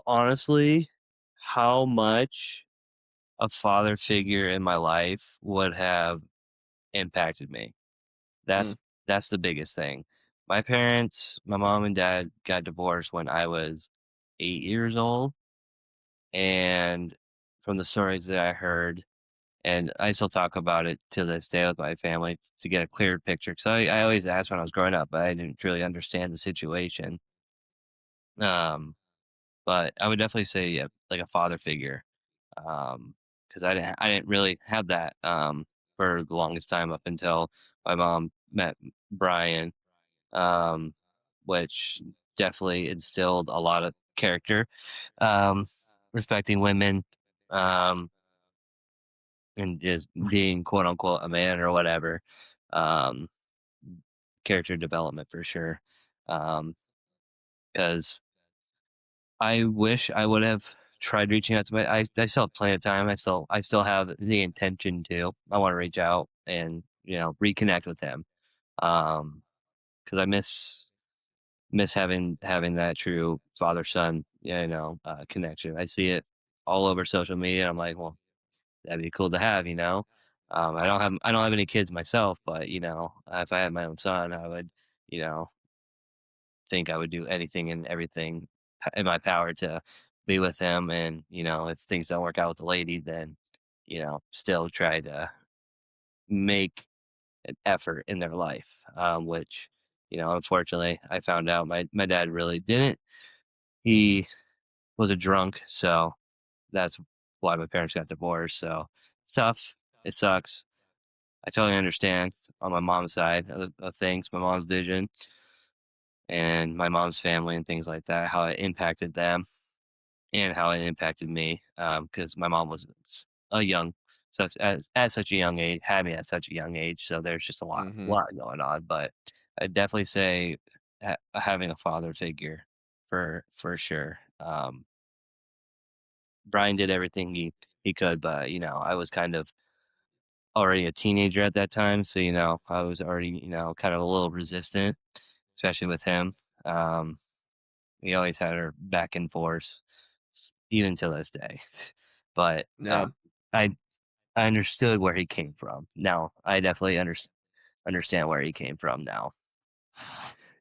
honestly, how much a father figure in my life would have impacted me. Mm, That's the biggest thing. My mom and dad got divorced when I was 8 years old, and from the stories that I heard, and I still talk about it to this day with my family to get a clearer picture. Because I always asked when I was growing up, but I didn't really understand the situation. Um, but I would definitely say, yeah, like a father figure, because I didn't really have that, for the longest time up until my mom met Brian, um, which definitely instilled a lot of character, um, respecting women, um, and just being quote unquote a man or whatever. Um, Character development for sure. Because I wish I would have tried reaching out to I still have plenty of time. I still have the intention to. I want to reach out and reconnect with him. Because I miss having that true father son connection. I see it all over social media. I'm like, well, that'd be cool to have. I don't have any kids myself, but if I had my own son, I would you know think I would do anything and everything in my power to be with him. And if things don't work out with the lady, then still try to make an effort in their life. Which unfortunately, I found out my dad really didn't. He was a drunk, so that's why my parents got divorced. So it's tough. It sucks. I totally understand on my mom's side of things, my mom's vision and my mom's family and things like that, how it impacted them and how it impacted me. Because my mom was a young, such as at such a young age, had me at such a young age. So there's just a lot, mhm. lot going on. But I'd definitely say having a father figure for sure. Brian did everything he could, but I was kind of already a teenager at that time, so I was already kind of a little resistant, especially with him. Um, we always had our back and forth, even to this day. But Yeah. I I understood where he came from. Now I definitely understand where he came from now.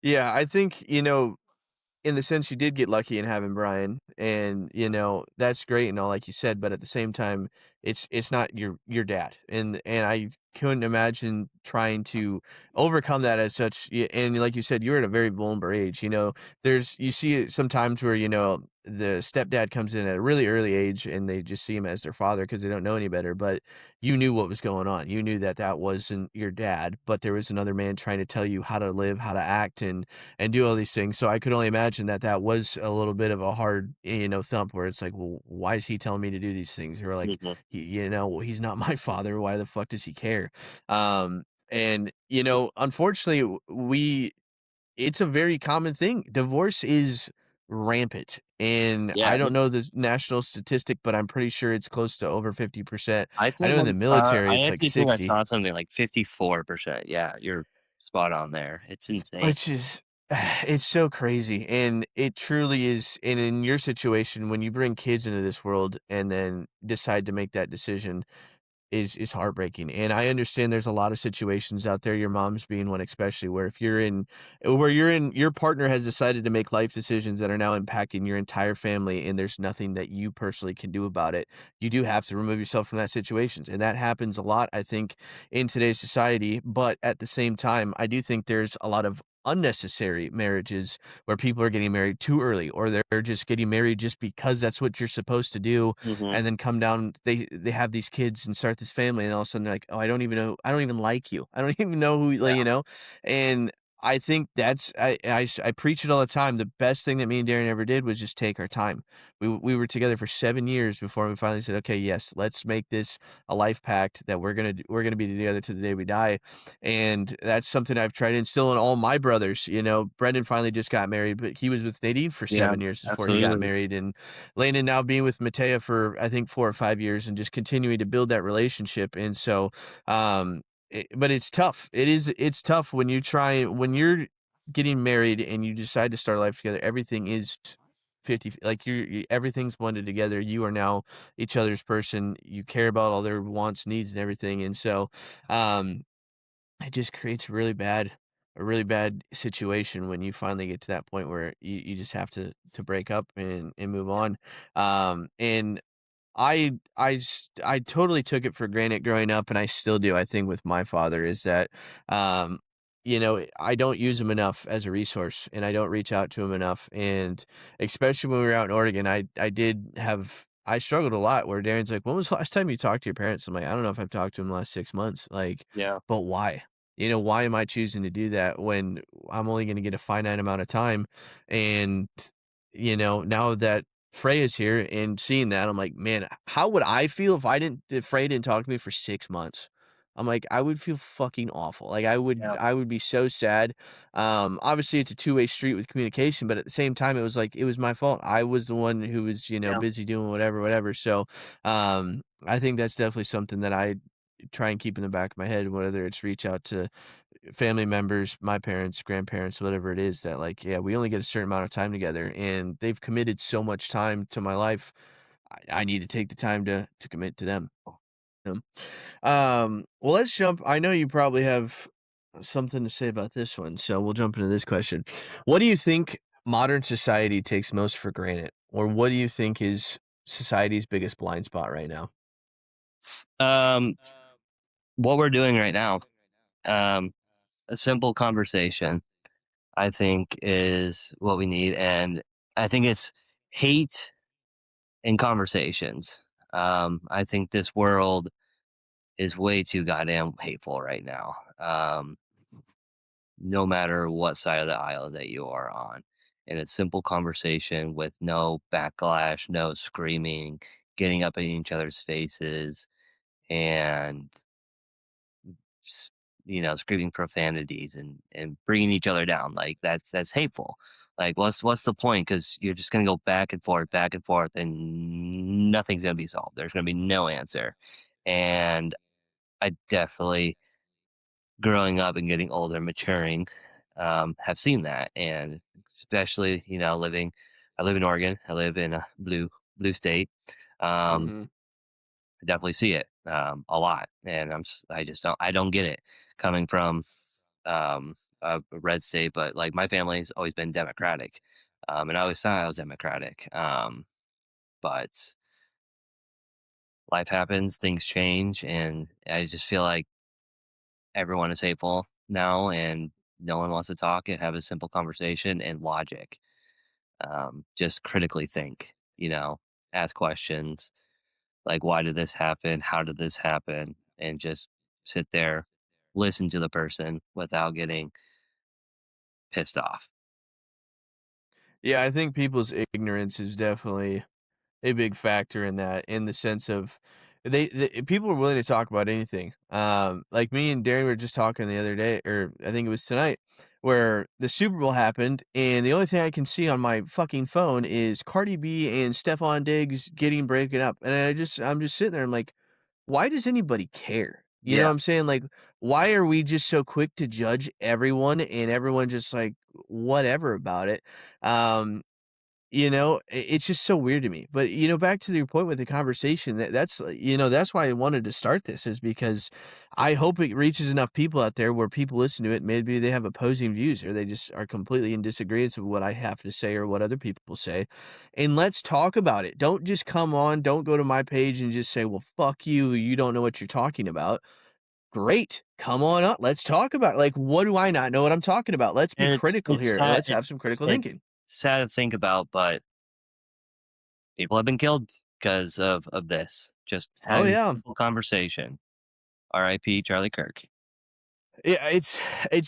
Yeah, I think, in the sense you did get lucky in having Brian, and, that's great and all like you said, but at the same time, it's not your dad, and I couldn't imagine trying to overcome that as such, and like you said, you're at a very vulnerable age, you see it sometimes where, the stepdad comes in at a really early age, and they just see him as their father because they don't know any better, but you knew what was going on. You knew that that wasn't your dad, but there was another man trying to tell you how to live, how to act, and do all these things. So I could only imagine that that was a little bit of a hard, thump where it's like, well, why is he telling me to do these things? Or like, Mhm. well, he's not my father. Why the fuck does he care? Um, And, unfortunately, we it's a very common thing. Divorce is rampant, and Yeah, I don't know the national statistic, but I'm pretty sure it's close to over 50%. I I think know in the military, I it's like actually think I 60, saw something like 54%. Yeah, you're spot on there. It's insane. which is it's so crazy, and it truly is. And in your situation, when you bring kids into this world and then decide to make that decision, is heartbreaking, and I understand there's a lot of situations out there, your mom's being one especially, where if you're in your partner has decided to make life decisions that are now impacting your entire family, and there's nothing that you personally can do about it, you do have to remove yourself from that situations, and that happens a lot, I think, in today's society, but at the same time, I do think there's a lot of unnecessary marriages where people are getting married too early, or they're just getting married just because that's what you're supposed to do, Mhm. and then come down they have these kids and start this family, and all of a sudden they're like, "Oh, I don't even like you. I don't even know who," like, and I think that's I preach it all the time. The best thing that me and Darren ever did was just take our time. We were together for 7 years before we finally said, "Okay, yes, let's make this a life pact that we're gonna be together to the day we die," and that's something I've tried to instill in all my brothers, Brendan finally just got married, but he was with Nadine for Yeah, 7 years before he got absolutely. married, and Landon now being with Matea for I think 4 or 5 years and just continuing to build that relationship, and so, but it's tough. It's tough when you're getting married and you decide to start life together, everything is 50, like, everything's blended together. You are now each other's person. You care about all their wants, needs, and everything, and so, um it just creates a really bad situation when you finally get to that point where you just have to break up and move on. And I totally took it for granted growing up, and I still do, I think, with my father is that, um, I don't use him enough as a resource, and I don't reach out to him enough, and especially when we were out in Oregon, I struggled a lot where Darren's like, "When was the last time you talked to your parents?" I'm like, "I don't know if I've talked to them the last 6 months." Like, Yeah. but why? Why am I choosing to do that when I'm only gonna get a finite amount of time? And, now that Frey is here and seeing that, I'm like, "Man, how would I feel if Frey didn't talk to me for 6 months?" I'm like, "I would feel fucking awful." Like, Yeah. I would be so sad. Obviously, it's a two-way street with communication, but at the same time, it was like, it was my fault. I was the one who was, Yeah. busy doing whatever, whatever. So, I think that's definitely something that I try and keep in the back of my head, whether it's reach out to family members, my parents, grandparents, whatever it is that, like, yeah, we only get a certain amount of time together, and they've committed so much time to my life. I need to take the time to commit to them. Um, well, let's jump. I know you probably have something to say about this one, so we'll jump into this question. What do you think modern society takes most for granted, or what do you think is society's biggest blind spot right now? Um, what we're doing right now, um, a simple conversation, I think, is what we need, and I think it's hate in conversations. I think this world is way too goddamn hateful right now. No matter what side of the aisle that you are on. And it's simple conversation with no backlash, no screaming, getting up in each other's faces, and s- screaming profanities and bringing each other down. Like that's hateful. Like what's the point? Because you're just gonna go back and forth, and nothing's gonna be solved. There's gonna be no answer. And I definitely, growing up and getting older, maturing, have seen that, and especially, I live in Oregon. I live in a blue state. Um, Mhm. I definitely see it a lot, and I just don't get it coming from a red state, but like my family's always been Democratic, and I always thought I was Democratic. But life happens, things change, and I just feel like everyone is hateful now, and no one wants to talk and have a simple conversation and logic. Just critically think, ask questions like, why did this happen? How did this happen? And just sit there, listen to the person without getting pissed off. Yeah, I think people's ignorance is definitely a big factor in that, in the sense of they people are willing to talk about anything. Like me and Darren were just talking the other day, or I think it was tonight, where the Super Bowl happened, and the only thing I can see on my fucking phone is Cardi B and Stephon Diggs getting broken up, and I'm just sitting there. I'm like, why does anybody care? You know Yeah. what I'm saying? Like, why are we just so quick to judge everyone and everyone just like whatever about it? Um, it's just so weird to me. But, back to your point with the conversation, that's why I wanted to start this is because I hope it reaches enough people out there where people listen to it. Maybe they have opposing views or they just are completely in disagreement with what I have to say or what other people say. And let's talk about it. Don't just come on. Don't go to my page and just say, well, fuck you. You don't know what you're talking about. Great. Come on up. Let's talk about it. Like, what do I not know what I'm talking about? Let's be And critical it's here. sad Let's have some critical it's thinking. sad to think about, but people have been killed because of this. Just Oh, having a yeah. simple conversation. R.I.P. Charlie Kirk. Yeah, it's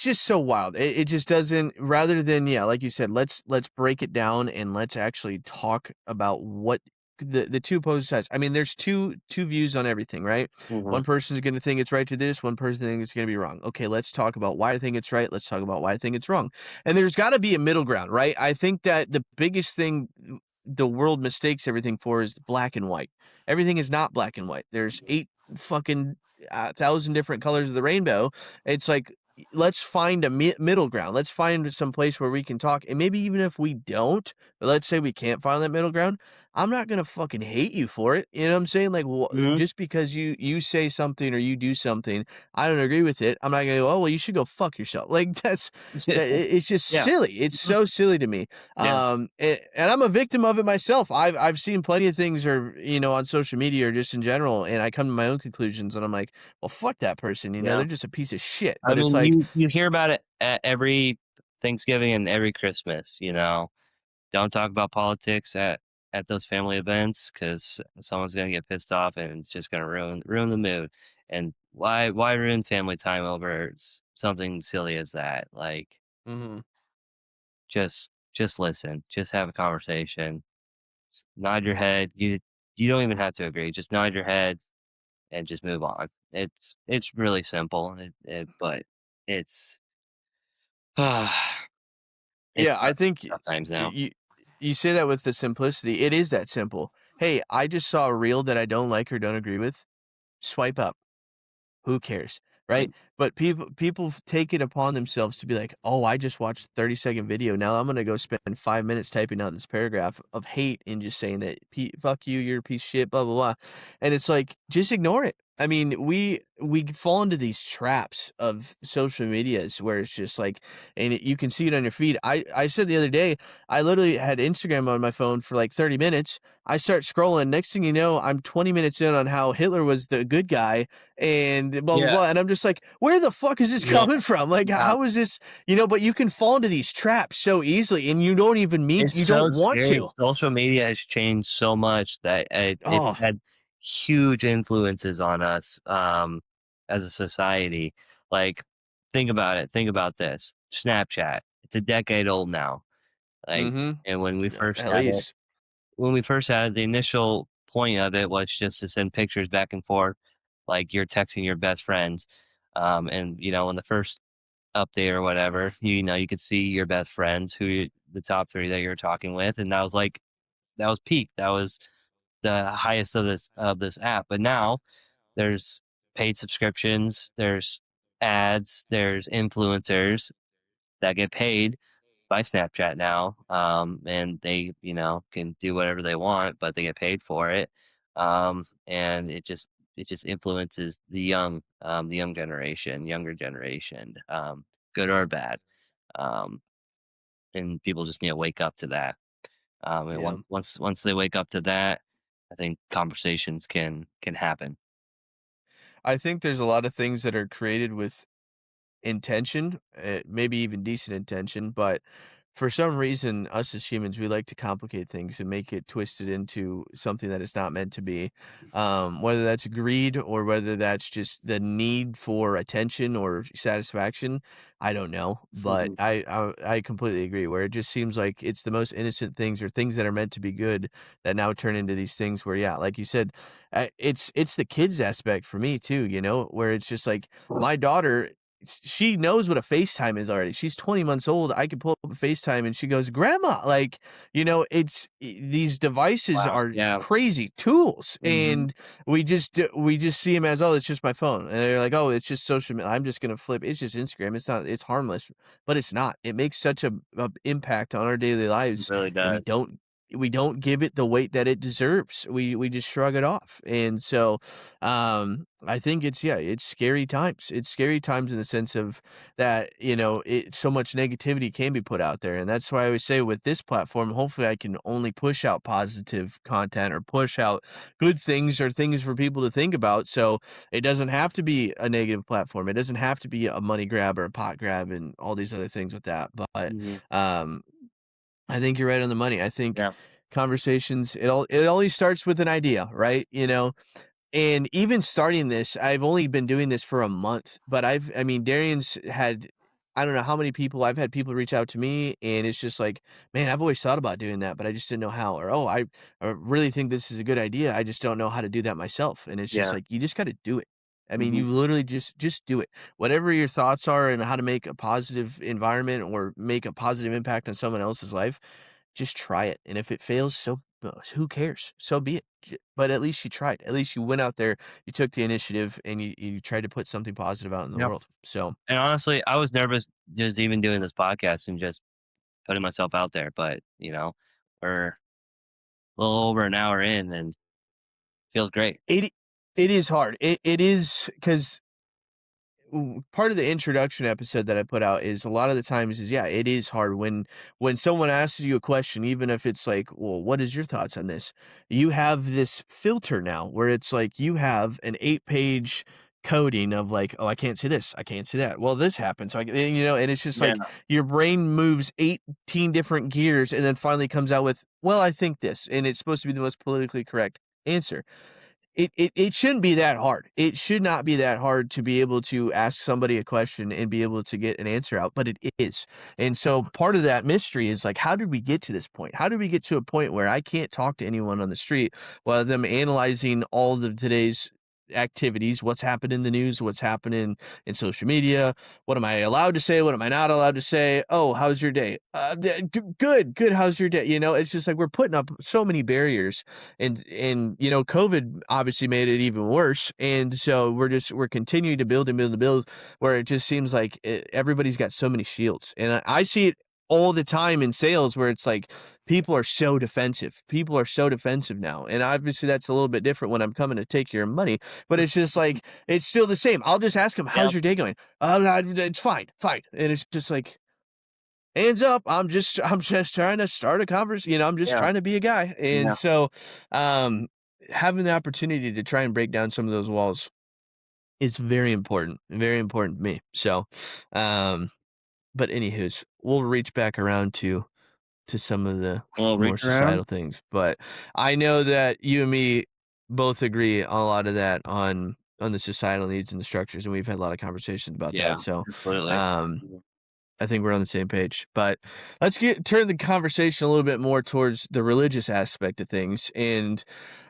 just so wild. It just doesn't rather than yeah, like you said, let's break it down and let's actually talk about what the two opposing sides. I mean, there's two views on everything, right? Mhm. One person's going to think it's right to do this, one person thinks it's going to be wrong. Okay, let's talk about why I think it's right. Let's talk about why I think it's wrong. And there's got to be a middle ground, right? I think that the biggest thing the world mistakes everything for is black and white. Everything is not black and white. There's eight fucking thousand different colors of the rainbow. It's like, let's find a middle ground. Let's find some place where we can talk. And maybe even if we don't, but let's say we can't find that middle ground, I'm not gonna fucking hate you for it. You know what I'm saying? Like, Mhm. just because you say something or you do something, I don't agree with it. I'm not gonna go, oh well, you should go fuck yourself. Like it's just Yeah. silly. It's Mhm. so silly to me. Yeah. And I'm a victim of it myself. I've seen plenty of things or on social media or just in general, and I come to my own conclusions, and I'm like, well, fuck that person. Yeah. They're just a piece of shit. I But it's mean, like, you hear about it at every Thanksgiving and every Christmas, you know? Don't talk about politics at those family events because someone's gonna get pissed off and it's just gonna ruin the mood. And why ruin family time over something silly as that? Like, mhm. just listen, just have a conversation, nod your head. You don't even have to agree. Just nod your head and just move on. It's really simple. But it's it's Yeah, I think tough times now. you say that with the simplicity. It is that simple. Hey, I just saw a reel that I don't like or don't agree with. Swipe up. Who cares, right? Mm. But people take it upon themselves to be like, "Oh, I just watched a 30-second video. Now I'm gonna go spend 5 minutes typing out this paragraph of hate and just saying that fuck you, you're a piece of shit, blah blah blah." And it's like, just ignore it. I mean, we fall into these traps of social medias where it's just like, and you can see it on your feed. I said the other day, I literally had Instagram on my phone for like 30 minutes. I start scrolling. Next thing you know, I'm 20 minutes in on how Hitler was the good guy and blah blah Yeah, blah. And I'm just like, where the fuck is this yeah, coming from? Like, yeah. how is this? But you can fall into these traps so easily, and you don't even mean It's you so don't want scary. to. Social media has changed so much that it's Oh, had huge influences on us, as a society. Like, think about it. Think about this. Snapchat. It's a decade old now. Like, mm-hmm. and At least. when we first had it, the initial point of it was just to send pictures back and forth, like you're texting your best friends. And when the first update or whatever, you could see your best friends, the top 3 that you're talking with, and that was peak. That was the highest of this app. But now there's paid subscriptions, there's ads, there's influencers that get paid by Snapchat now, and they can do whatever they want, but they get paid for it, and it just influences the young generation, younger generation, good or bad. Um, and people just need to wake up to that. And Yeah. once they wake up to that, I think conversations can happen. I think there's a lot of things that are created with intention, maybe even decent intention, but for some reason, us as humans, we like to complicate things and make it twisted into something that it's not meant to be. Whether that's greed or whether that's just the need for attention or satisfaction, I don't know. But Mhm. I completely agree. Where it just seems like it's the most innocent things or things that are meant to be good that now turn into these things where, yeah, like you said, it's the kids aspect for me too. You know, where it's just like my daughter she knows what a FaceTime is already. She's 20 months old. I can pull up a FaceTime and she goes, "Grandma," like, you know, these devices Wow. are Yeah. crazy tools, Mhm. and we just see them as, "Oh, it's just my phone." And they're like, "Oh, it's just social media. I'm just gonna flip. It's just Instagram. It's not. It's harmless." But it's not. It makes such a impact on our daily It lives, really and does. we don't give it the weight that it deserves. We just shrug it off. And so I think it's yeah, it's scary times. It's scary times in the sense of that, you know, so much negativity can be put out there. And that's why I always say with this platform, hopefully I can only push out positive content or push out good things or things for people to think about. So it doesn't have to be a negative platform. It doesn't have to be a money grab or a pot grab and all these other things with that. But Mhm. um I think you're right on the money. I think Yeah. conversations, it always starts with an idea, right? You know, and even starting this, I've only been doing this for a month, but I mean, Darian's had, I don't know how many people, I've had people reach out to me, and it's just like, man, I've always thought about doing that, but I just didn't know how. Or, oh, I really think this is a good idea. I just don't know how to do that myself. And it's just Yeah. like, you just got to do it. I mean, Mhm. you literally just do it. Whatever your thoughts are and how to make a positive environment or make a positive impact on someone else's life, just try it. And if it fails, so who cares? So be it. But at least you tried. At least you went out there, you took the initiative, and you tried to put something positive out in the Yep. world. So And honestly, I was nervous just even doing this podcast and just putting myself out there, but, we're a little over an hour in and feels great. it it is hard. It is because part of the introduction episode that I put out is a lot of the times is yeah, it is hard when someone asks you a question, even if it's like, well, what is your thoughts on this? You have this filter now where it's like you have an 8-page coding of like, oh, I can't say this, I can't say that. Well, this happened. So you know, and it's just Yeah. like your brain moves 18 different gears and then finally comes out with, well, I think this, and it's supposed to be the most politically correct answer. It shouldn't be that hard. It should not be that hard to be able to ask somebody a question and be able to get an answer out, but it is. And so part of that mystery is like, how did we get to this point? How did we get to a point where I can't talk to anyone on the street while them analyzing all of today's activities, what's happened in the news, what's happening in social media, what am I allowed to say, what am I not allowed to say? Oh, how's your day? Good, good. How's your day? You know, it's just like we're putting up so many barriers and you know COVID obviously made it even worse, and so we're continuing to build and build and build where it just seems like everybody's got so many shields, and I see it all the time in sales where it's like people are so defensive now, and obviously that's a little bit different when I'm coming to take your money, but it's just like it's still the same. I'll just ask them, Yeah. how's your day going? It's fine, fine. And it's just like, hands up, I'm just trying to start a conversation. You know, I'm just Yeah. trying to be a guy. And Yeah. so um having the opportunity to try and break down some of those walls is very important to me. So um but anywho's, we'll reach back around to some of the Well, more reach around. societal things. But I know that you and me both agree on a lot of that on the societal needs and the structures, and we've had a lot of conversations about Yeah, that. So absolutely. um Mhm. I think we're on the same page. But let's get turn the conversation a little bit more towards the religious aspect of things. And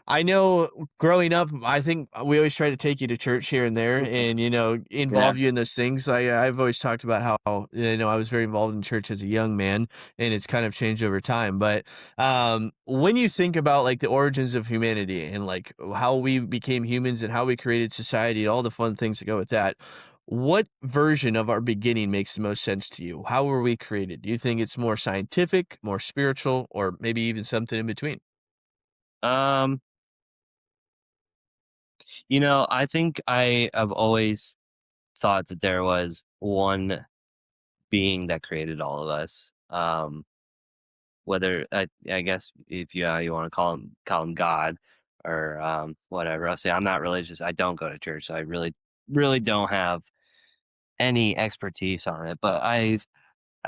I know growing up, I think we always try to take you to church here and there and, you know, Yeah. involve you in those things. I've always talked about how, you know, I was very involved in church as a young man, and it's kind of changed over time. But when you think about like the origins of humanity and like how we became humans and how we created society and all the fun things that go with that, what version of our beginning makes the most sense to you? How were we created? Do you think it's more scientific, more spiritual, or maybe even something in between? Um, I think I have always thought that there was one being that created all of us. Whether I guess if you want to call him God or whatever. I'll say I'm not religious. I don't go to church, so I really don't have any expertise on it. But I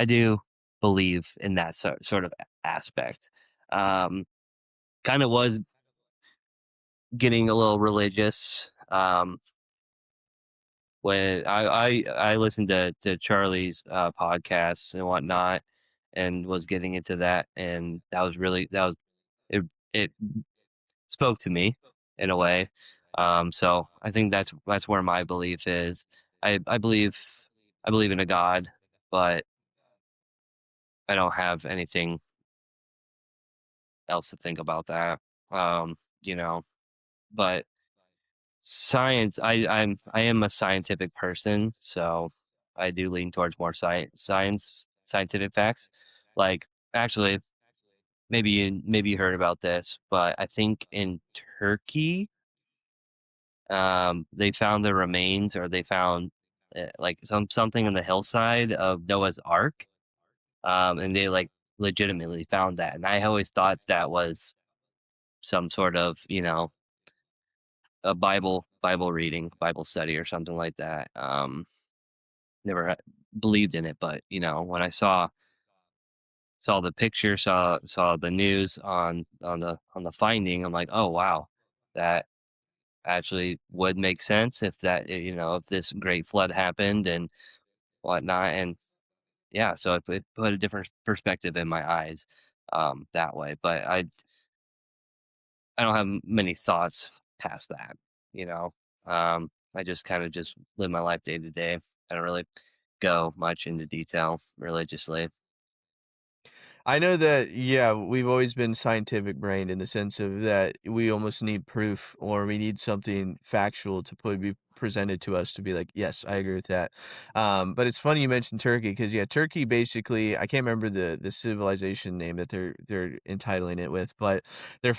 do believe in that sort of aspect. Um, Kind of was getting a little religious. When I listened to Charlie's podcasts and whatnot, and was getting into that, and that was it spoke to me in a way. So I think that's where my belief is. I believe I believe in a God, but I don't have anything else to think about that. You know, but science, I am a scientific person, so I do lean towards more scientific facts. Like, actually, maybe you heard about this, but I think in Turkey, they found the remains, or they found like something in the hillside of Noah's Ark, and they like legitimately found that, and I always thought that was some sort of, a Bible reading, Bible study, or something like that. Never believed in it, but when I saw the picture, saw the news on the finding, I'm like, oh wow, that actually would make sense if if this great flood happened and whatnot, and yeah, so it put a different perspective in my eyes, that way. But I don't have many thoughts past that, you know. I just kind of just live my life day to day. I don't really go much into detail religiously. I know that, yeah, we've always been scientific brained in the sense of that we almost need proof or we need something factual to be presented to us to be like, yes, I agree with that. But it's funny you mentioned Turkey because yeah, Turkey basically, I can't remember the civilization name that they're entitling it with, but they're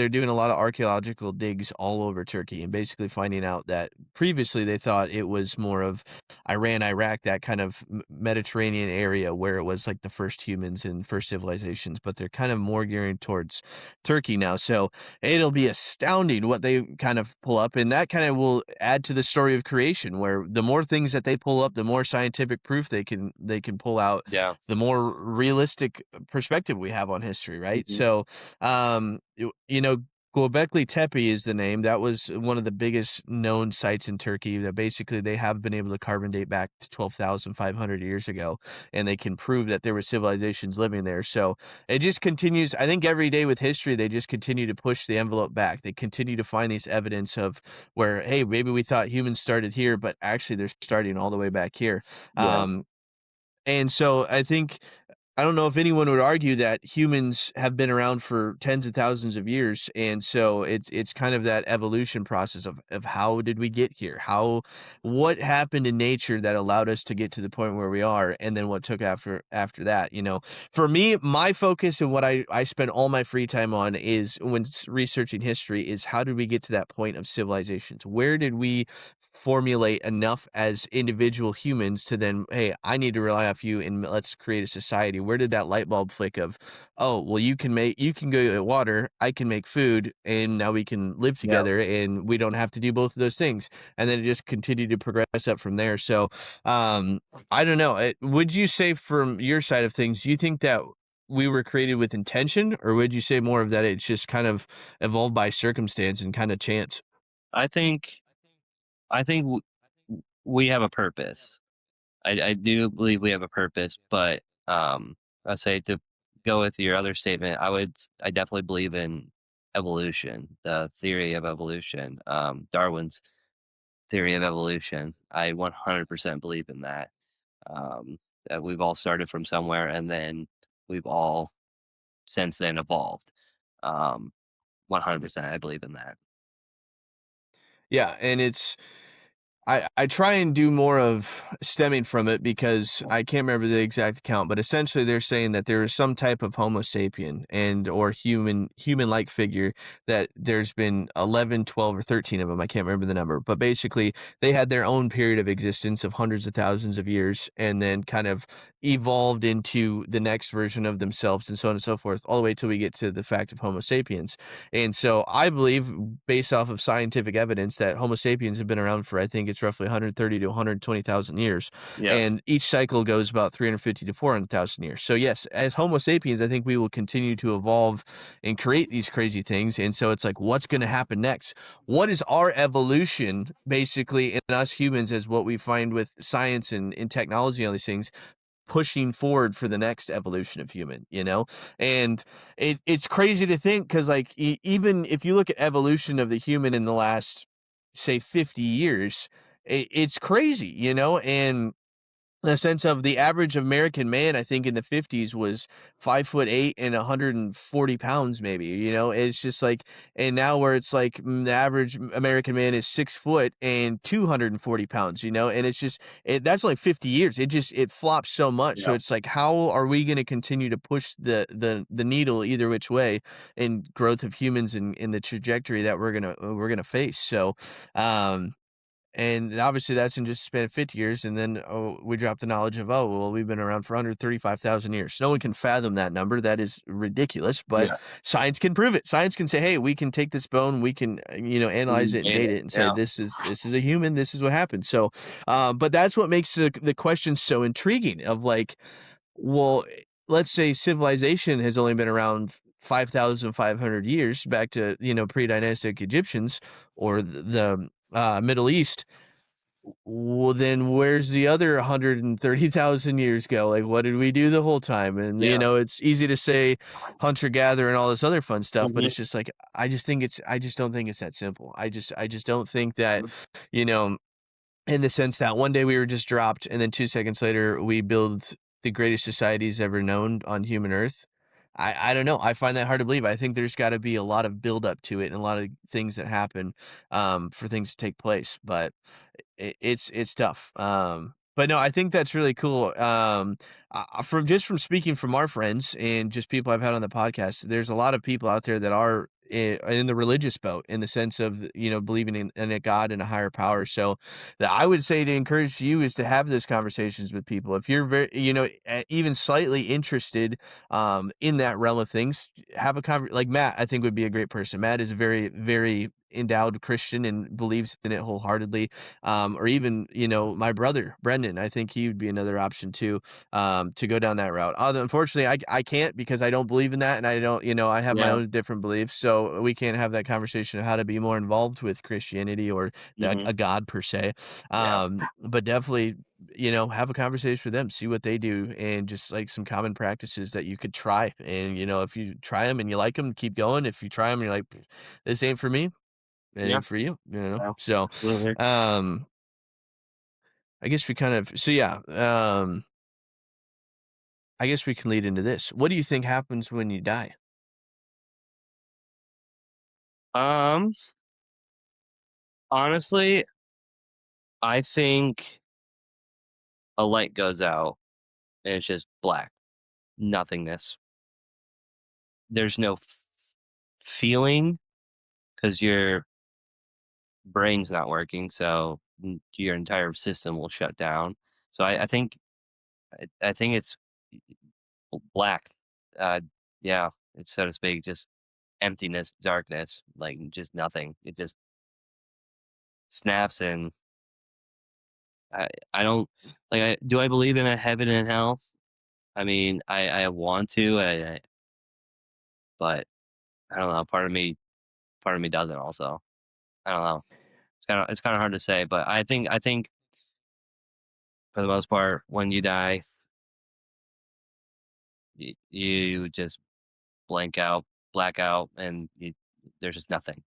doing a lot of archaeological digs all over Turkey and basically finding out that previously they thought it was more of Iran, Iraq, that kind of Mediterranean area where it was like the first humans and first civilizations, but they're kind of more gearing towards Turkey now. So it'll be astounding what they kind of pull up, and that kind of will add to the story of creation, where the more things that they pull up, the more scientific proof they can pull out, Yeah. the more realistic perspective we have on history, right? Hmm. So, you know, Göbekli Tepe is the name. That was one of the biggest known sites in Turkey that basically they have been able to carbon date back to 12,500 years ago, and they can prove that there were civilizations living there. So it just continues. I think every day with history, they just continue to push the envelope back. They continue to find these evidence of where, hey, maybe we thought humans started here, but actually they're starting all the way back here. Yeah. Um, and so I don't know if anyone would argue that humans have been around for tens of thousands of years, and so it's kind of that evolution process of how did we get here? What happened in nature that allowed us to get to the point where we are, and then what took after that, you know? For me, my focus and what I spend all my free time on is when researching history is how did we get to that point of civilizations? Where did we formulate enough as individual humans to then, hey, I need to rely off you and let's create a society. Where did that light bulb flick of, oh, well, you can go get water, I can make food, and now we can live Yeah. together and we don't have to do both of those things. And then it just continued to progress up from there. So um I don't know. Would you say from your side of things, do you think that we were created with intention, or would you say more of that it's just kind of evolved by circumstance and kind of chance? I think I think we have a purpose. I do believe we have a purpose, but I'd say, to go with your other statement, I definitely believe in evolution, the theory of evolution, Darwin's theory of evolution. I 100% believe in that. Um, that we've all started from somewhere, and then we've all since then evolved. Um, 100%, I believe in that. Yeah, and I try and do more of stemming from it because I can't remember the exact account, but essentially they're saying that there is some type of Homo sapien and or human-like figure that there's been 11, 12, or 13 of them. I can't remember the number, but basically they had their own period of existence of hundreds of thousands of years and then kind of evolved into the next version of themselves and so on and so forth, all the way till we get to the fact of Homo sapiens. And so I believe, based off of scientific evidence, that Homo sapiens have been around for, I think it's it's roughly 130 to 120,000 years, Yeah. and each cycle goes about 350 to 400,000 years. So yes, as Homo sapiens, I think we will continue to evolve and create these crazy things. And so it's like, what's going to happen next? What is our evolution basically in us humans, as what we find with science and technology and all these things, pushing forward for the next evolution of human, you know? And it's crazy to think, because like even if you look at evolution of the human in the last, say, 50 years, it's crazy, you know? And the sense of the average American man, I think in the 50s was 5'8" and 140 pounds, maybe, you know, it's just like, and now where it's like the average American man is 6 foot and 240 pounds, you know, and it's just, that's only 50 years. It flops so much. So Yeah. it's like, how are we going to continue to push the needle either which way in growth of humans and in the trajectory that we're going to face. So, um, and obviously that's in just a span of 50 years. And then, oh, we drop the knowledge of, oh, well, we've been around for 135,000 years. No one can fathom that number. That is ridiculous, but Yeah. science can prove it. Science can say, hey, we can take this bone, we can, analyze it and Made date it. it and say, Yeah. this is a human, this is what happened. So, but that's what makes the question so intriguing of like, well, let's say civilization has only been around 5,500 years back to, pre-dynastic Egyptians or the Middle East. Well, then where's the other 130,000 years go? Like, what did we do the whole time? And, Yeah. it's easy to say hunter gatherer and all this other fun stuff, but Mhm. it's just like, I just don't think it's that simple. I just don't think that, you know, in the sense that one day we were just dropped and then 2 seconds later we build the greatest societies ever known on human earth. I don't know. I find that hard to believe. I think there's got to be a lot of build up to it and a lot of things that happen for things to take place. But it's tough. But no, I think that's really cool. From speaking from our friends and just people I've had on the podcast, there's a lot of people out there that are in the religious boat, in the sense of, believing in a God and a higher power. So that I would say to encourage you is to have those conversations with people. If you're very, even slightly interested in that realm of things, have a like Matt, I think would be a great person. Matt is a very, very endowed Christian and believes in it wholeheartedly. Or even, my brother Brendan, I think he would be another option too, to go down that route. Unfortunately, I can't, because I don't believe in that, and I don't, I have my Yeah. own different beliefs, so we can't have that conversation of how to be more involved with Christianity or Mhm. a God per se. Yeah. But definitely, have a conversation with them, see what they do, and just like some common practices that you could try. And if you try them and you like them, keep going. If you try them and you're like, this ain't for me, it Yeah. ain't for you, Yeah. so Absolutely. um I guess we kind of so yeah, I guess we can lead into this. What do you think happens when you die? Um, Honestly, I think a light goes out and it's just black, nothingness. There's no feeling because your brain's not working, so your entire system will shut down. So I think it's black. Uh, yeah, it's so to speak, just emptiness, darkness, like just nothing. It just snaps, and I don't like. Do I believe in a heaven and hell? I mean, I want to, but I don't know. Part of me doesn't. Also, I don't know. It's kind of hard to say, but I think for the most part, when you die, you just black out, and there's just nothing.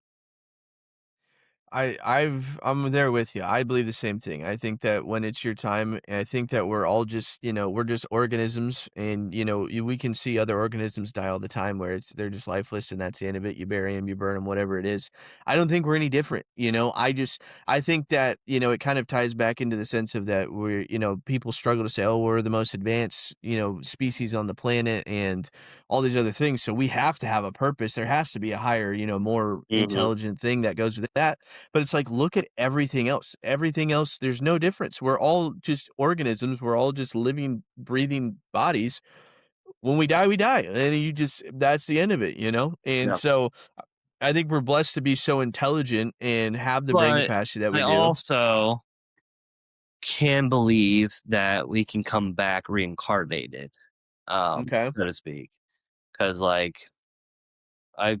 I'm there with you. I believe the same thing. I think that when it's your time, and I think that we're all just, we're just organisms, and we can see other organisms die all the time where they're just lifeless, and that's the end of it. You bury them, you burn them, whatever it is. I don't think we're any different. I think that, it kind of ties back into the sense of that we're, people struggle to say, oh, we're the most advanced, species on the planet and all these other things. So we have to have a purpose. There has to be a higher, more Hmm. intelligent thing that goes with that. But it's like, look at everything else. Everything else, there's no difference. We're all just organisms. We're all just living, breathing bodies. When we die, we die. And that's the end of it. And Yeah, so I think we're blessed to be so intelligent and have the brain but capacity that I we do. also can believe that we can come back reincarnated, Okay. so to speak. Because like I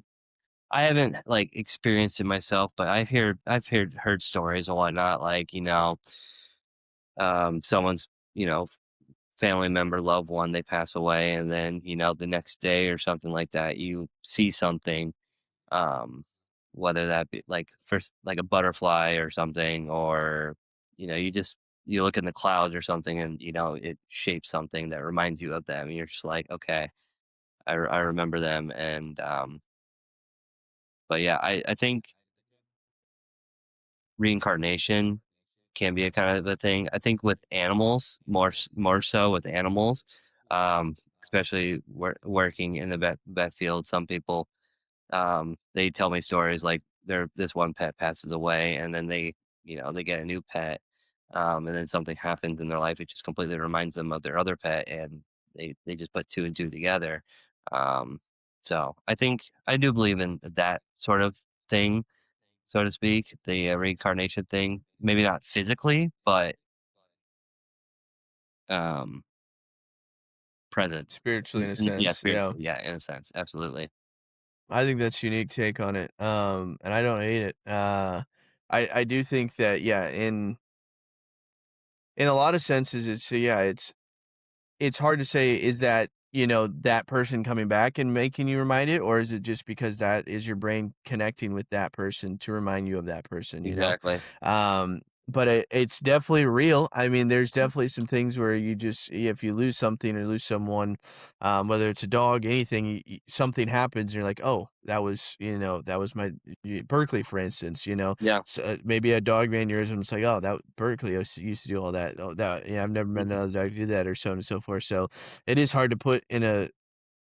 I haven't like experienced it myself, but I've heard stories and whatnot, like, someone's, family member, loved one, they pass away, and then, the next day or something like that, you see something, um, whether that be like first like a butterfly or something, or you look in the clouds or something, and it shapes something that reminds you of them. And you're just like, okay, I remember them, and but yeah, I think reincarnation can be a kind of a thing. I think with animals, more so with animals, especially working in the vet field, some people, they tell me stories like this one pet passes away, and then they get a new pet, and then something happens in their life. It just completely reminds them of their other pet, and they just put two and two together. Um, so I think I do believe in that sort of thing, so to speak, the reincarnation thing. Maybe not physically, but um, present. Spiritually, in a Yeah, sense, yeah. spiritually. Yeah, in a sense, absolutely. I think that's a unique take on it, and I don't hate it. I do think that, yeah, in a lot of senses, yeah, it's hard to say, is that, that person coming back and making you remind it, or is it just because that is your brain connecting with that person to remind you of that person, you know? Exactly. But it's definitely real. I mean, there's definitely some things where you just, if you lose something or lose someone, whether it's a dog, anything, something happens, and you're like, oh, that was my Berkeley, for instance, Yeah. so maybe a dog mannerism. It's like, oh, that Berkeley used to do all that. Oh, that, yeah, I've never met Mhm. another dog do that, or so on and so forth. So it is hard to put in a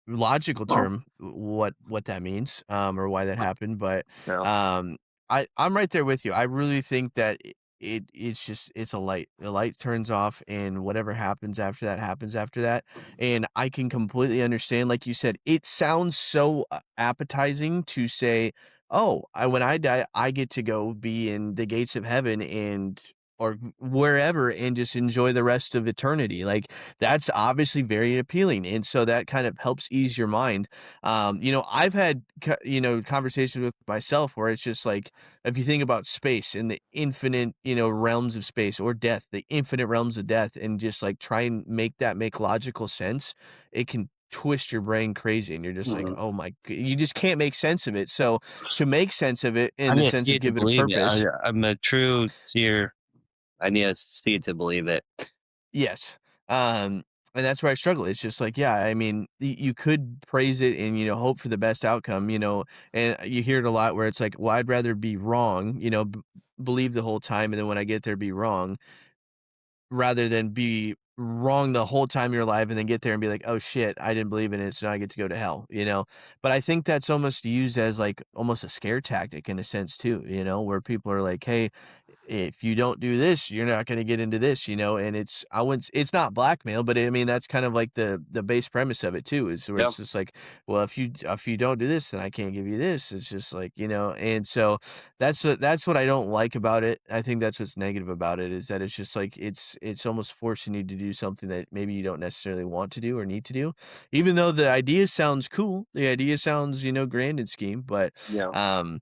logical term what that means, or why that happened, but, Yeah. um, I'm right there with you. I really think that it's just it's a light. The light turns off, and whatever happens after that, and I can completely understand, like you said, it sounds so, appetizing to say, "Oh, when I die, I get to go be in the gates of heaven and or wherever and just enjoy the rest of eternity." Like, that's obviously very appealing, and so that kind of helps ease your mind. I've had conversations with myself where it's just like, if you think about space and the infinite, realms of space, or death, the infinite realms of death, and just like try and make that make logical sense, it can twist your brain crazy, and you're just like, Mhm. oh my, you just can't make sense of it. So to make sense of it I in the need to sense see of it to give it a believe it. purpose. I'm a true seer. I need to see it to believe it. Yes. And that's where I struggle. It's just like, yeah, I mean, you could praise it and, hope for the best outcome, and you hear it a lot where it's like, well, I'd rather be wrong, believe the whole time. And then when I get there, be wrong, rather than be wrong the whole time you're alive and then get there and be like, oh shit, I didn't believe in it. So now I get to go to hell. But I think that's almost used as like almost a scare tactic in a sense too, where people are like, hey, if you don't do this, you're not gonna get into this, and it's not blackmail, but I mean, that's kind of like the base premise of it too, is where Yeah. it's just like, well, if you don't do this, then I can't give you this. It's just like, and so that's what I don't like about it. I think that's what's negative about it, is that it's just like it's almost forcing you to do something that maybe you don't necessarily want to do or need to do, even though the idea sounds cool. The idea sounds, grand and scheme, but Yeah. um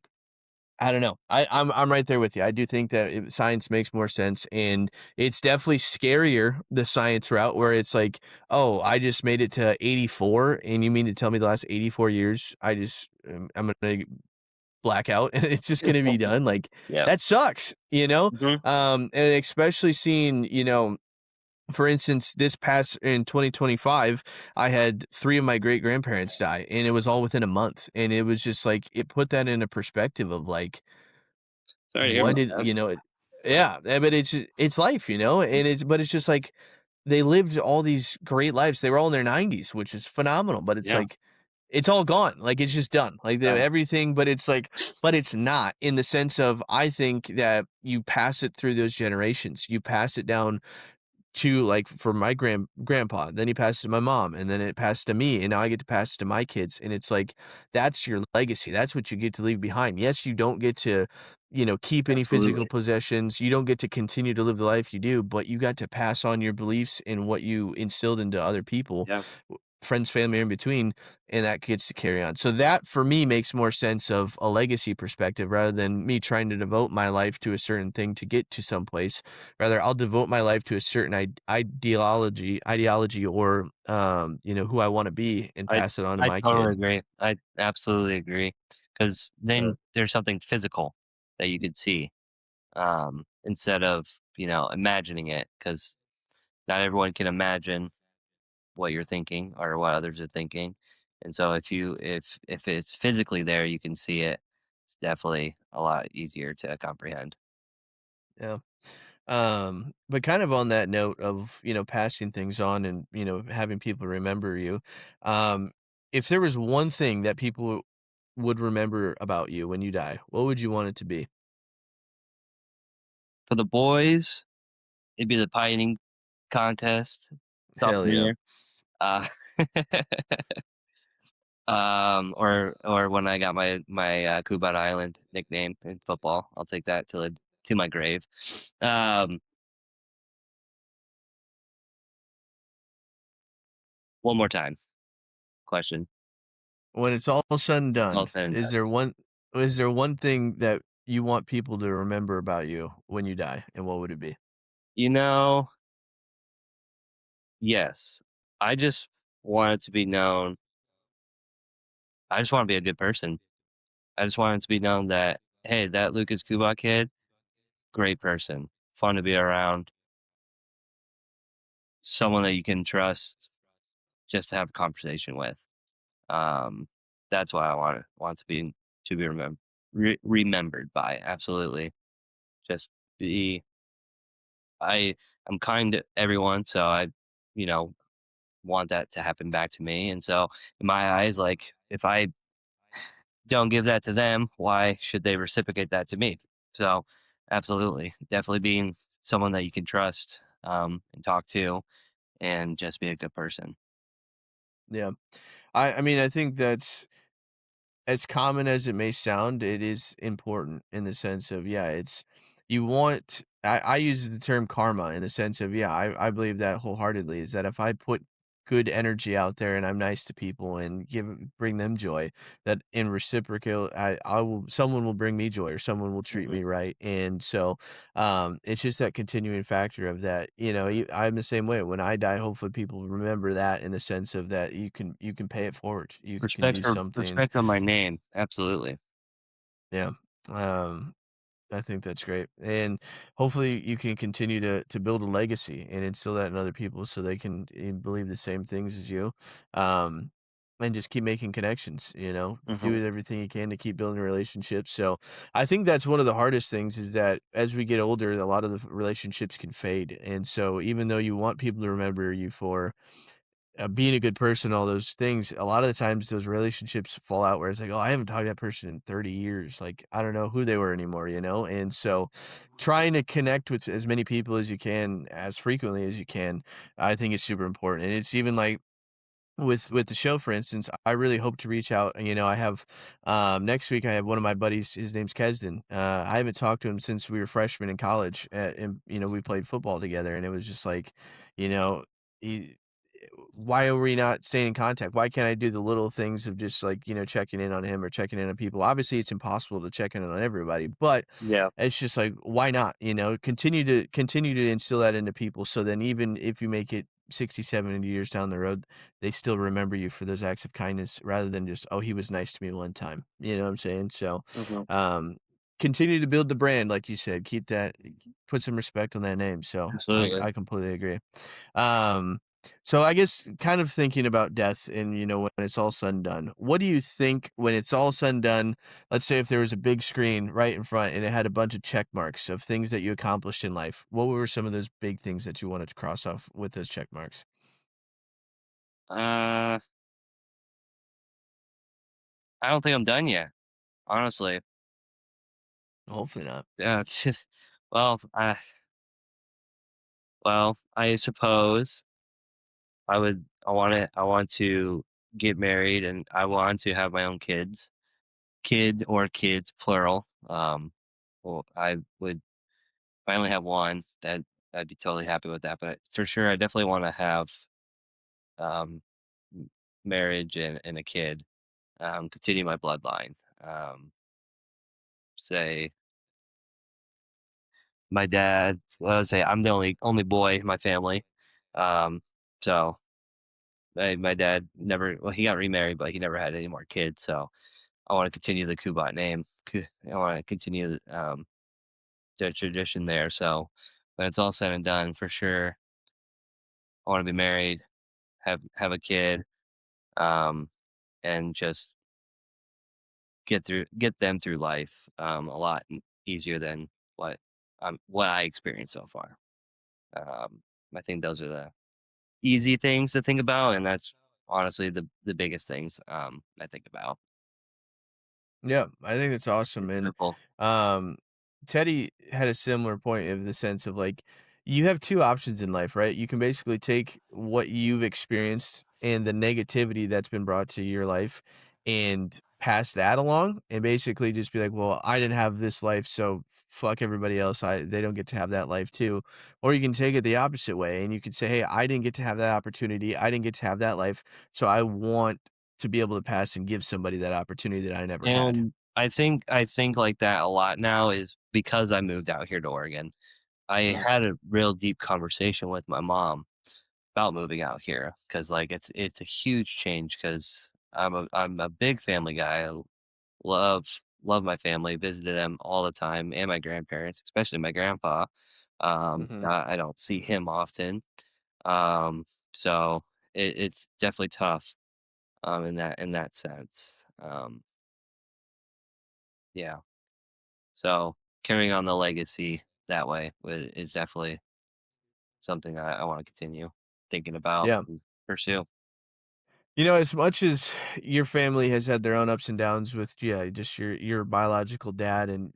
I don't know. I'm right there with you. I do think that science makes more sense, and it's definitely scarier, the science route, where it's like, oh, I just made it to 84, and you mean to tell me the last 84 years I'm gonna black out and it's just gonna be done? Like, Yeah. that sucks. Mhm. And especially seeing, for instance, this past in 2025, I had 3 of my great-grandparents die, and it was all within a month, and it was just like, it put that into perspective of like, Sorry to hear what about did that. yeah, but it's life, and it's just like, they lived all these great lives. They were all in their 90s, which is phenomenal, but it's Yeah. like, it's all gone. Like, it's just done. Like, the Yeah. everything, but it's like, but it's not, in the sense of, I think that you pass it through those generations. You pass it down to, like, for my grandpa, then he passed to my mom, and then it passed to me, and now I get to pass it to my kids, and it's like, that's your legacy. That's what you get to leave behind. Yes, you don't get to, keep any physical Absolutely. possessions. You don't get to continue to live the life you do, but you got to pass on your beliefs and what you instilled into other people, Yeah. friends, family, in between, and that gets to carry on. So that for me makes more sense of a legacy perspective rather than me trying to devote my life to a certain thing to get to someplace. Rather, I'll devote my life to a certain ideology or who I want to be and I pass it on to I my totally kid. agree. I absolutely agree. Because Uh, then there's something physical that you could see, instead of, imagining it. Because not everyone can imagine what you're thinking or what others are thinking. And so if it's physically there, you can see it. It's definitely a lot easier to comprehend. yeah. But kind of on that note of, passing things on and, having people remember you, um, if there was one thing that people would remember about you when you die, what would you want it to be? For the boys, it'd be the pie eating contest Hell sophomore yeah. year. Uh, or when I got my Kubat Island nickname in football, I'll take that to my grave. Um, one more time, question. When it's all said and All done, said and is done. there one thing that you want people to remember about you when you die, and what would it be? You know, yes, I just want it to be known. I just want to be a good person. I just want it to be known that hey, that Lucas Kubat kid, great person, fun to be around, someone that you can trust just to have a conversation with. Um, that's what I want to be remembered by. Absolutely, just be. I I'm kind to everyone, so I, you know, want that to happen back to me. And so, in my eyes, like if I don't give that to them, why should they reciprocate that to me? So, absolutely, definitely being someone that you can trust, and talk to, and just be a good person. Yeah. I mean, I think that's as common as it may sound, it is important in the sense of, yeah, it's you want I use the term karma in the sense of, yeah, I believe that wholeheartedly is that if I put good energy out there and I'm nice to people and bring them joy, that in reciprocal I will someone will bring me joy or someone will treat Mhm. me right. And so it's just that continuing factor of that, I'm the same way. When I die, hopefully people remember that in the sense of that you can pay it forward. You can do something. Respect on my name, absolutely. Yeah. Um, I think that's great. And hopefully you can continue to build a legacy and instill that in other people so they can believe the same things as you. Um, and just keep making connections, Hmm. do everything you can to keep building relationships. So I think that's one of the hardest things is that as we get older, a lot of the relationships can fade. And so even though you want people to remember you for being a good person, all those things, a lot of the times those relationships fall out where it's like, "Oh, I haven't talked to that person in 30 years." Like, I don't know who they were anymore, you know? And so trying to connect with as many people as you can, as frequently as you can, I think is super important. And it's even like with the show, for instance, I really hope to reach out. I have next week I have one of my buddies, his name's Kesden. I haven't talked to him since we were freshmen in college, and we played football together, and it was just like, you know, he, why are we not staying in contact? Why can't I do the little things of just like, checking in on him or checking in on people? Obviously, it's impossible to check in on everybody, but Yeah. it's just like, why not? Continue to instill that into people. So then even if you make it 60, 70 years down the road, they still remember you for those acts of kindness rather than just, oh, he was nice to me one time. You know what I'm saying? So, Hmm. um, continue to build the brand, like you said, keep that, put some respect on that name. So I, Absolutely. I completely agree. Um, so I guess kind of thinking about death and, when it's all said and done, what do you think when it's all said and done? Let's say if there was a big screen right in front and it had a bunch of check marks of things that you accomplished in life, what were some of those big things that you wanted to cross off with those check marks? Uh, I don't think I'm done yet, honestly. Hopefully not. Yeah. Well, I suppose I want to get married and I want to have my own kids. Kid or kids plural. well, I would finally have one, that I'd be totally happy with that. But for sure, I definitely want to have um, m- marriage and a kid, continue my bloodline. Say my dad. Let's say I'm the only boy in my family. Um, so my dad never. Well, he got remarried, but he never had any more kids. So I want to continue the Kubat name. I want to continue the tradition there. So when it's all said and done, for sure, I want to be married, have a kid, um, and just get them through life a lot easier than what I experienced so far. Um, I think those are the easy things to think about, and that's honestly the biggest things I think about. Yeah, I think that's awesome, It's and, simple. um, Teddy had a similar point of the sense of, like, you have 2 options in life, right? You can basically take what you've experienced and the negativity that's been brought to your life and pass that along and basically just be like, "Well, I didn't have this life, so fuck everybody else, they don't get to have that life too." Or you can take it the opposite way, and you can say, "Hey, I didn't get to have that opportunity, I didn't get to have that life, so I want to be able to pass and give somebody that opportunity that I never had." And I think like that a lot now is because I moved out here to Oregon. I Mhm, had a real deep conversation with my mom about moving out here because like it's a huge change because I'm a big family guy. I love love my family, visited them all the time, and my grandparents, especially my grandpa. mhm. I don't see him often, um, so it's definitely tough in that sense. Yeah, so carrying on the legacy that way is definitely something I want to continue thinking about Yeah. and pursue. You know, as much as your family has had their own ups and downs with, yeah, just your biological dad and,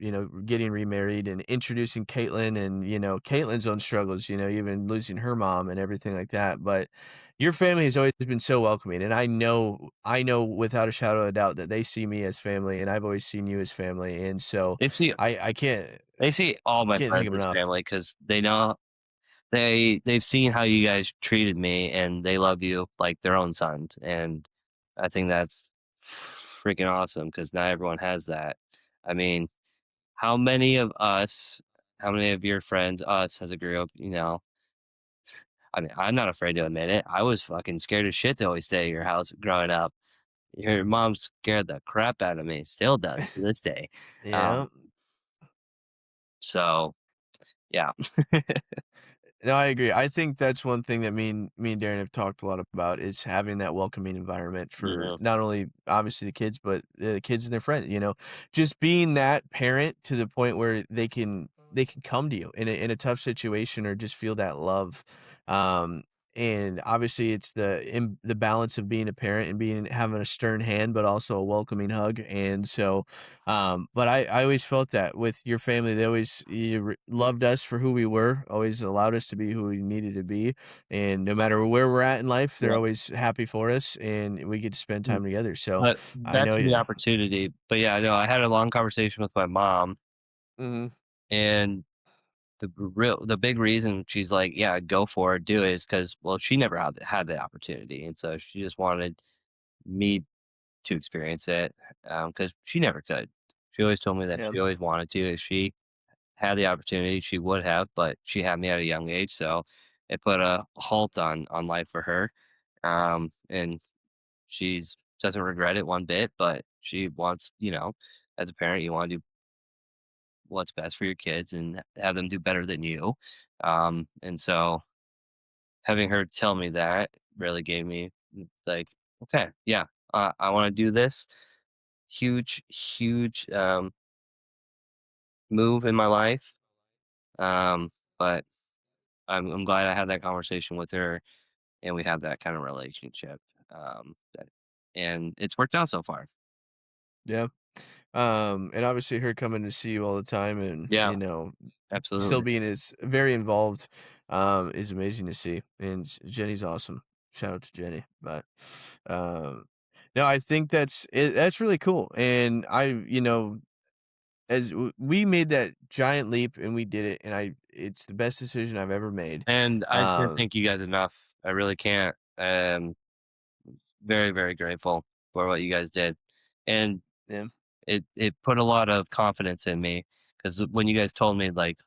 getting remarried and introducing Caitlin and, Caitlin's own struggles, even losing her mom and everything like that. But your family has always been so welcoming. And I know without a shadow of a doubt that they see me as family and I've always seen you as family. And so They see I can't they see all my can't thank friends them as enough. family because they know they've seen how you guys treated me, and they love you like their own sons, and I think that's freaking awesome because not everyone has that. I mean, how many of us, how many of your friends, us as a group, I mean, I'm not afraid to admit it. I was fucking scared as shit to always stay at your house growing up. Your mom scared the crap out of me, still does to this day. Yeah. Um, so yeah, No, I agree. I think that's one thing that me and Darren have talked a lot about is having that welcoming environment for yeah, not only obviously the kids, but the kids and their friends, just being that parent to the point where they can come to you in a tough situation or just feel that love. Um, and obviously it's the balance of being a parent and being having a stern hand, but also a welcoming hug. And so but I always felt that with your family, they always loved us for who we were, always allowed us to be who we needed to be, and no matter where we're at in life, they're yeah. always happy for us, and we get to spend time together. So But I know that's the you. opportunity. But yeah, no, I had a long conversation with my mom, Mhm. and the big reason she's like, "Yeah, go for it, do it," is because well, she never had the opportunity, and so she just wanted me to experience it because she never could. She always told me that Yeah. she always wanted to. If she had the opportunity, she would have, but she had me at a young age, so it put a halt on life for her. And she's doesn't regret it one bit, but she wants, as a parent, you want to do what's best for your kids and have them do better than you. And so having her tell me that really gave me like, okay, yeah, I want to do this huge, huge move in my life. Um, but I'm glad I had that conversation with her and we have that kind of relationship. And it's worked out so far. Yeah. And obviously her coming to see you all the time and, Yeah, still absolutely. being as very involved, is amazing to see. And Jenny's awesome. Shout out to Jenny. But um no, I think that's really cool. And we made that giant leap and we did it, and it's the best decision I've ever made. And I can't Um, thank you guys enough. I really can't. Very, very grateful for what you guys did. And yeah, it put a lot of confidence in me because when you guys told me, like,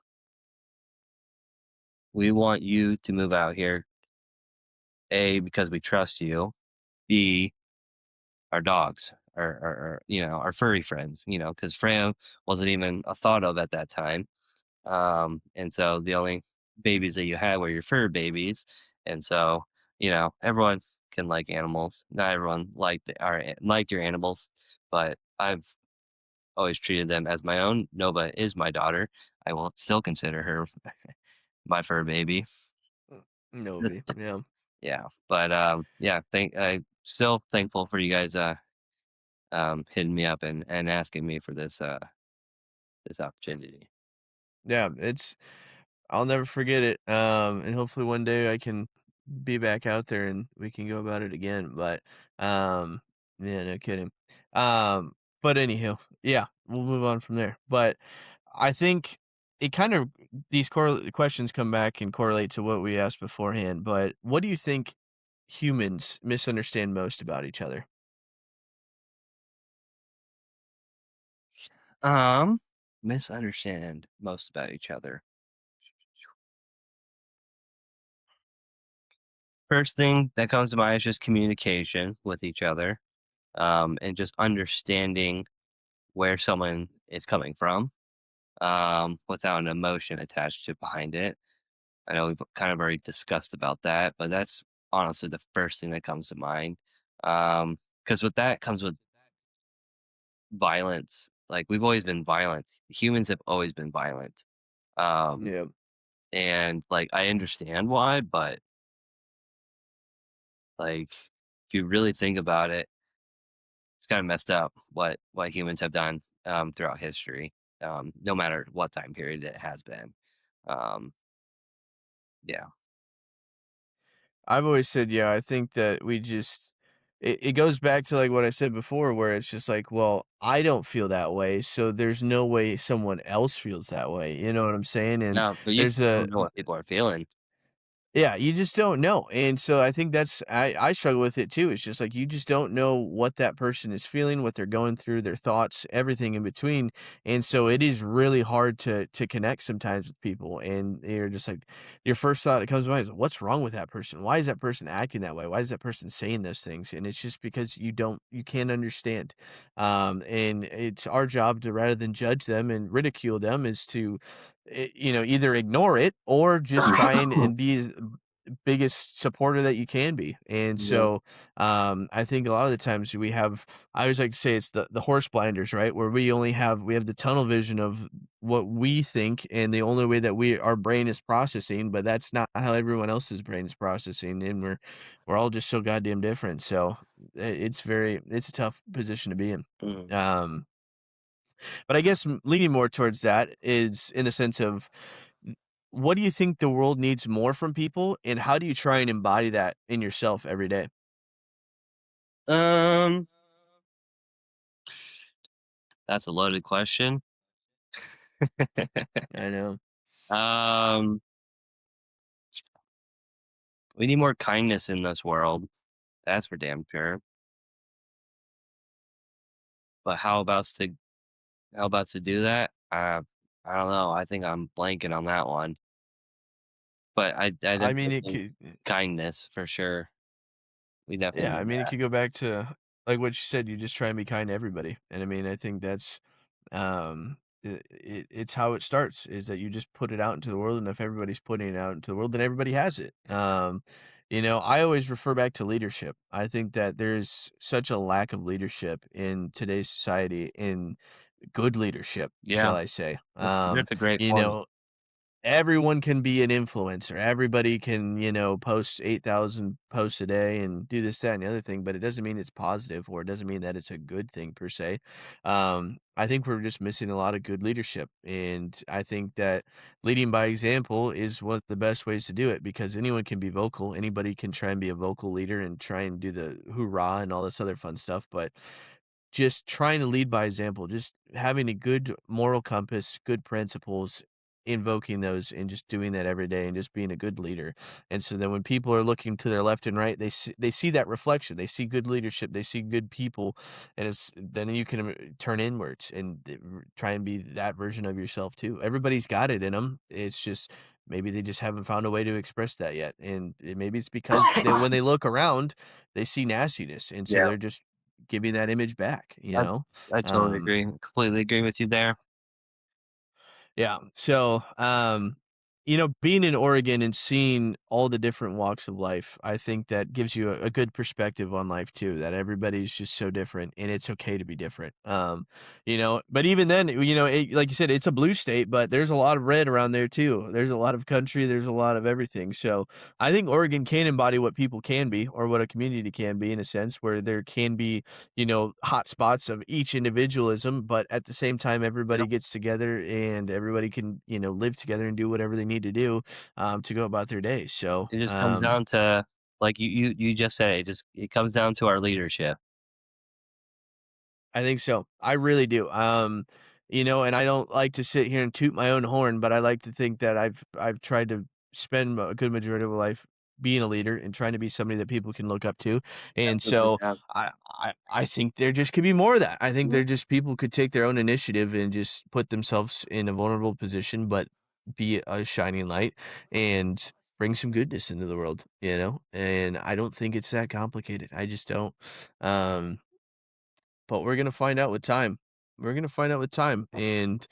"We want you to move out here, A, because we trust you, B, our dogs, our furry friends," because Fran wasn't even a thought of at that time. And so the only babies that you had were your fur babies. And so, everyone can like animals. Not everyone liked your animals, but I've always treated them as my own. Nova is my daughter. I will still consider her my fur baby. Novi, yeah. Yeah. But yeah, I still thankful for you guys hitting me up and asking me for this opportunity. Yeah, I'll never forget it, and hopefully one day I can be back out there and we can go about it again, but, yeah, no kidding. Um, but anywho, yeah, we'll move on from there, but I think it kind of these questions come back and correlate to what we asked beforehand, but what do you think humans misunderstand most about each other? Um, Misunderstand most about each other. First thing that comes to mind is just communication with each other, and just understanding where someone is coming from, without an emotion attached to behind it. I know we've kind of already discussed about that, but that's honestly the first thing that comes to mind. Because with that comes with violence. Like we've always been violent. Humans have always been violent. Um, Yeah. and like I understand why, but like if you really think about it, it's kind of messed up what humans have done throughout history, no matter what time period it has been. Um, yeah, I've always said, yeah, I think that it goes back to like what I said before, where it's just like, well, I don't feel that way, so there's no way someone else feels that way. You know what I'm saying? And no, but you there's just a don't know what people are feeling. yeah, you just don't know, and so I think I struggle with it too. It's just like you just don't know what that person is feeling, what they're going through, their thoughts, everything in between, and so it is really hard to connect sometimes with people, and you're just like your first thought that comes to mind is, "What's wrong with that person? Why is that person acting that way? Why is that person saying those things?" And it's just because you can't understand, and it's our job to rather than judge them and ridicule them is to either ignore it or just try and be as biggest supporter that you can be. And Yep. so, I think a lot of the times I always like to say it's the horse blinders, right? Where we have the tunnel vision of what we think and the only way that our brain is processing, but that's not how everyone else's brain is processing. And we're all just so goddamn different. So it's a tough position to be in. Mm. Um, but I guess leaning more towards that is in the sense of what do you think the world needs more from people, and how do you try and embody that in yourself every day? Um, that's a loaded question. I know. um, we need more kindness in this world. That's for damn sure. But how about to do that? I don't know. I think I'm blanking on that one. But I I definitely mean, it think could kindness for sure. We definitely yeah, I need mean, it that. could go back to, like what you said, you just try and be kind to everybody, and I mean, I think that's, it's how it starts, is that you just put it out into the world, and if everybody's putting it out into the world, then everybody has it. I always refer back to leadership. I think that there's such a lack of leadership in today's society, in good leadership, Yeah, shall I say. that's a great You point. know, everyone can be an influencer. Everybody can, post 8,000 posts a day and do this, that, and the other thing, but it doesn't mean it's positive or it doesn't mean that it's a good thing per se. I think we're just missing a lot of good leadership. And I think that leading by example is one of the best ways to do it because anyone can be vocal. Anybody can try and be a vocal leader and try and do the hoorah and all this other fun stuff. But just trying to lead by example, just having a good moral compass, good principles, invoking those and just doing that every day and just being a good leader. And so then when people are looking to their left and right, they see that reflection. They see good leadership, they see good people, and it's then you can turn inwards and try and be that version of yourself too. Everybody's got it in them. It's just maybe they just haven't found a way to express that yet. And maybe it's because when they look around, they see nastiness, and so Yeah, they're just giving that image back, you I know? I totally Um, agree. Completely agree with you there. yeah. So, being in Oregon and seeing all the different walks of life, I think that gives you a good perspective on life too, that everybody's just so different and it's okay to be different. But even then, like you said, it's a blue state, but there's a lot of red around there too. There's a lot of country, there's a lot of everything. So I think Oregon can embody what people can be or what a community can be in a sense where there can be hot spots of each individualism, but at the same time, everybody Yep. gets together and everybody can, live together and do whatever they need to do to go about their day. So, It just comes down to, like you just said, it comes down to our leadership. I think so. I really do. And I don't like to sit here and toot my own horn, but I like to think that I've tried to spend a good majority of my life being a leader and trying to be somebody that people can look up to. And Absolutely, so yeah. I think there just could be more of that. I think there just people could take their own initiative and just put themselves in a vulnerable position, but be a shining light and bring some goodness into the world, And I don't think it's that complicated. I just don't. Um, but we're gonna find out with time. We're gonna find out with time, and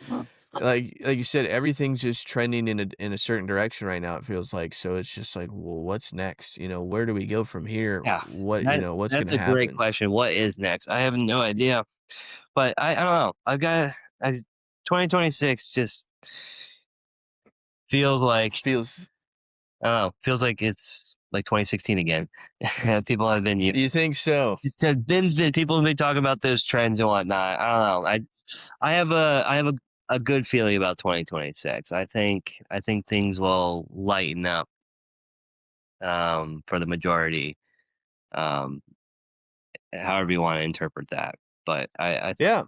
like you said, everything's just trending in a certain direction right now, it feels like, so it's just like, "Well, what's next?" Where do we go from here? Yeah, What's that's gonna a great happen? question. What is next? I have no idea, but I don't know. I 2026 just feels like, Feels I don't know, feels like it's like 2016 again. People have been You used think so? to been people have been talking about those trends and whatnot. I don't know. I have a good feeling about 2026. I think things will lighten up for the majority. Um, however you want to interpret that. But Yeah,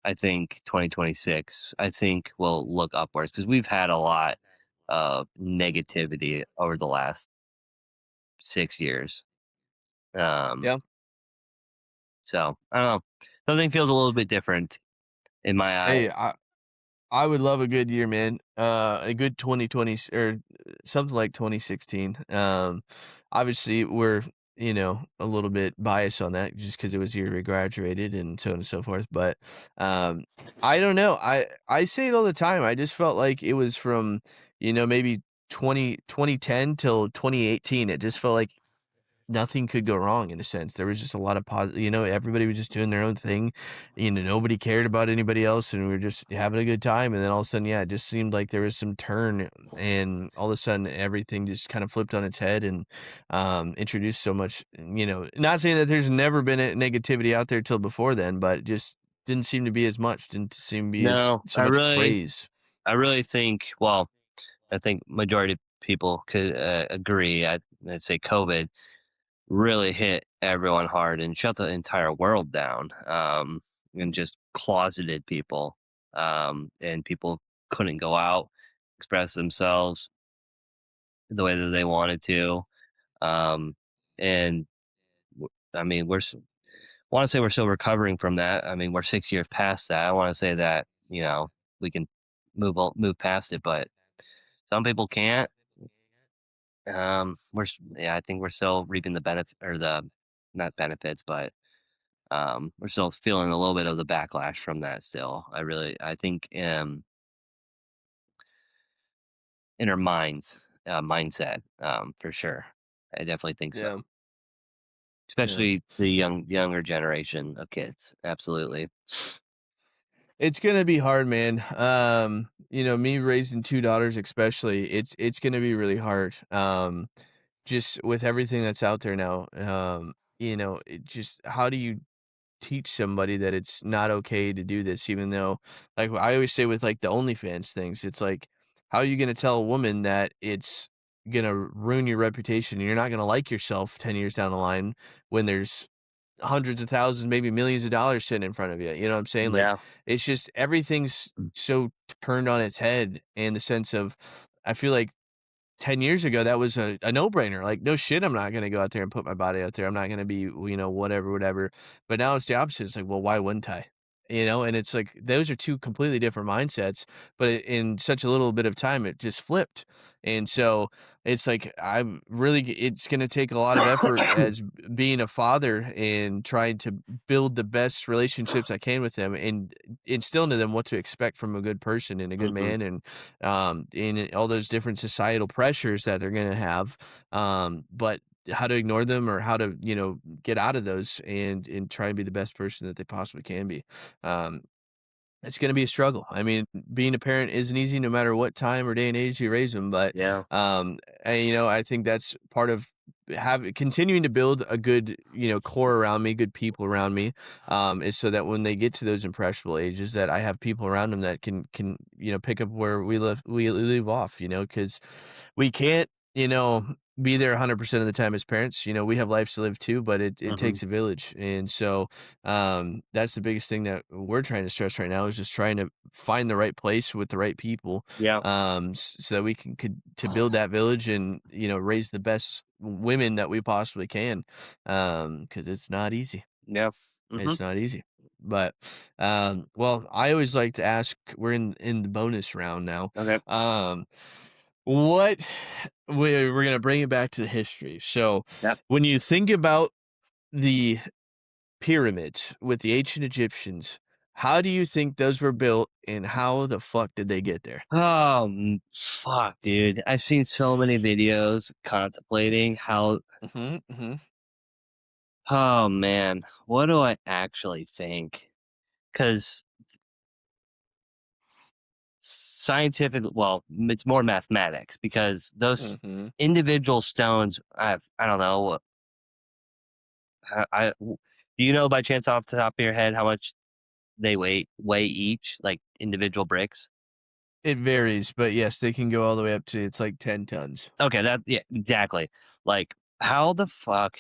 I think 2026, I think will look upwards because we've had a lot of negativity over the last 6 years. Um, yeah. so I don't know. Something feels a little bit different in my Hey, eyes. I would love a good year, man. A good 2020 or something like 2016. Obviously we're, a little bit biased on that just because it was the year we graduated and so on and so forth. But um, I don't know. I say it all the time. I just felt like it was from, maybe 2010 till 2018. It just felt like nothing could go wrong in a sense. There was just a lot of positive, everybody was just doing their own thing. Nobody cared about anybody else and we were just having a good time. And then all of a sudden, yeah, it just seemed like there was some turn and all of a sudden everything just kind of flipped on its head and introduced so much, not saying that there's never been a negativity out there till before then, but just didn't seem to be as much, didn't seem to be as No, so much praise. I really think. Well, I think majority of people could agree. I'd say COVID really hit everyone hard and shut the entire world down, and just closeted people, and people couldn't go out, express themselves the way that they wanted to, um, and I mean, want to say we're still recovering from that. I mean, we're 6 years past that. I want to say that we can move past it, but some people can't. Yeah, I think we're still reaping the benefit, or the not benefits, but we're still feeling a little bit of the backlash from that still. I think, in our minds, mindset, for sure. I definitely think so. Yeah. Yeah. Especially the younger generation of kids. Absolutely. It's gonna be hard, man. Me raising 2 daughters especially, it's gonna be really hard. Just with everything that's out there now, it just how do you teach somebody that it's not okay to do this even though like, I always say with, like, the OnlyFans things, it's like, how are you gonna tell a woman that it's gonna ruin your reputation and you're not gonna like yourself 10 years down the line when there's hundreds of thousands, maybe millions of dollars sitting in front of you. You know what I'm saying? Like, Yeah. it's just everything's so turned on its head in the sense of, I feel like 10 years ago, that was a no-brainer. Like, no shit, I'm not gonna go out there and put my body out there. I'm not gonna be, whatever, whatever. But now it's the opposite. It's like, well, why wouldn't I? And it's like those are two completely different mindsets, but in such a little bit of time, it just flipped. And so it's like I'm really, it's gonna take a lot of effort as being a father and trying to build the best relationships I can with them and instill into them what to expect from a good person and a good Hmm. man and all those different societal pressures that they're gonna have, but how to ignore them or how to, get out of those and try and be the best person that they possibly can be. Um, it's gonna be a struggle. I mean, being a parent isn't easy no matter what time or day and age you raise them, but, Yeah. I think that's part of continuing to build a good, core around me, good people around me, is so that when they get to those impressionable ages that I have people around them that can, pick up where we leave off, because we can't, be there 100% of the time as parents. We have lives to live too, but it Hmm. takes a village. And so that's the biggest thing that we're trying to stress right now is just trying to find the right place with the right people, Yeah. so that we can could to build that village and raise the best women that we possibly can, because it's not easy. Yeah. Hmm. It's not easy. But well, I always like to ask. We're in the bonus round now. Okay. Um, what we're gonna bring it back to the history. So Yep. when you think about the pyramids with the ancient Egyptians, how do you think those were built, and how the fuck did they get there? Oh, fuck, dude. I've seen so many videos contemplating how. Mhm, mhm, Oh man, what do I actually think? Because scientific, well, it's more mathematics because those mhm. individual stones. I don't know. Do you know by chance off the top of your head how much they weigh each, like individual bricks? It varies, but yes, they can go all the way up to it's like 10 tons. Okay, that yeah, exactly. Like, how the fuck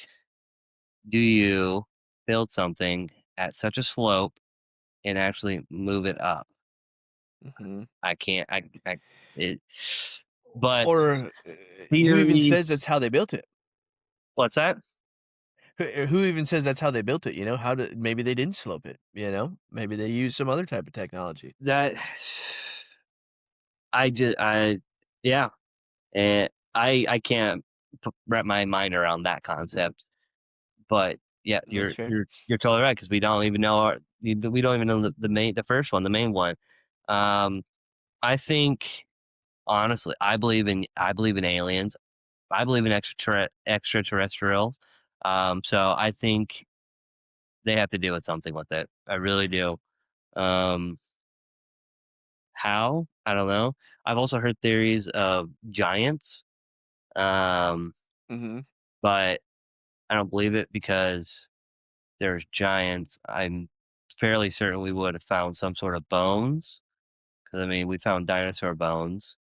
do you build something at such a slope and actually move it up? Mhm. I can't. I it. But Or, who even theory. says that's how they built it? What's that? Who even says that's how they built it, How to maybe they didn't slope it, Maybe they used some other type of technology. That I yeah, and I can't wrap my mind around that concept. But yeah, That's fair. you're totally right because we don't even know we don't even know the first one, the main one. Um, I think honestly, I believe in aliens. I believe in extraterrestrials. So I think they have to do with something with it. I really do. Um, how? I don't know. I've also heard theories of giants, um, Mhm. but I don't believe it because there's giants. I'm fairly certain we would have found some sort of bones because I mean we found dinosaur bones.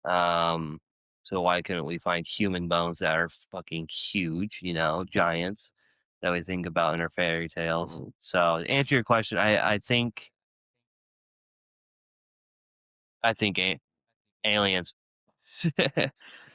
Um, so why couldn't we find human bones that are fucking huge? Giants that we think about in our fairy tales. So to answer your question, I think aliens,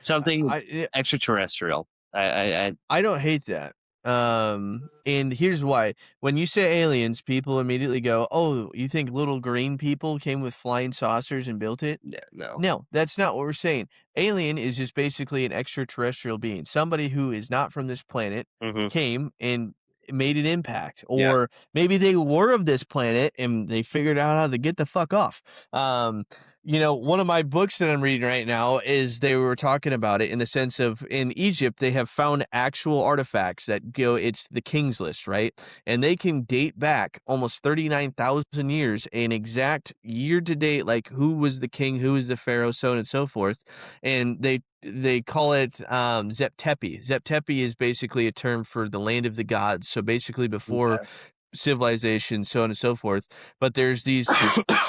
something I extraterrestrial. I I don't hate that. And here's why. When you say aliens, people immediately go, "Oh, you think little green people came with flying saucers and built it?" yeah, no. No, that's not what we're saying. Alien is just basically an extraterrestrial being. Somebody who is not from this planet Hmm. came and made an impact. Yeah. Or maybe they were of this planet and they figured out how to get the fuck off. One of my books that I'm reading right now is they were talking about it in the sense of in Egypt, they have found actual artifacts that go, it's the King's List, right? And they can date back almost 39,000 years, an exact year to date, like who was the king, who was the pharaoh, so on and so forth. And they call it Zep-Tepi. Zep-Tepi is basically a term for the land of the gods. So basically before Okay. civilization, so on and so forth. But there's these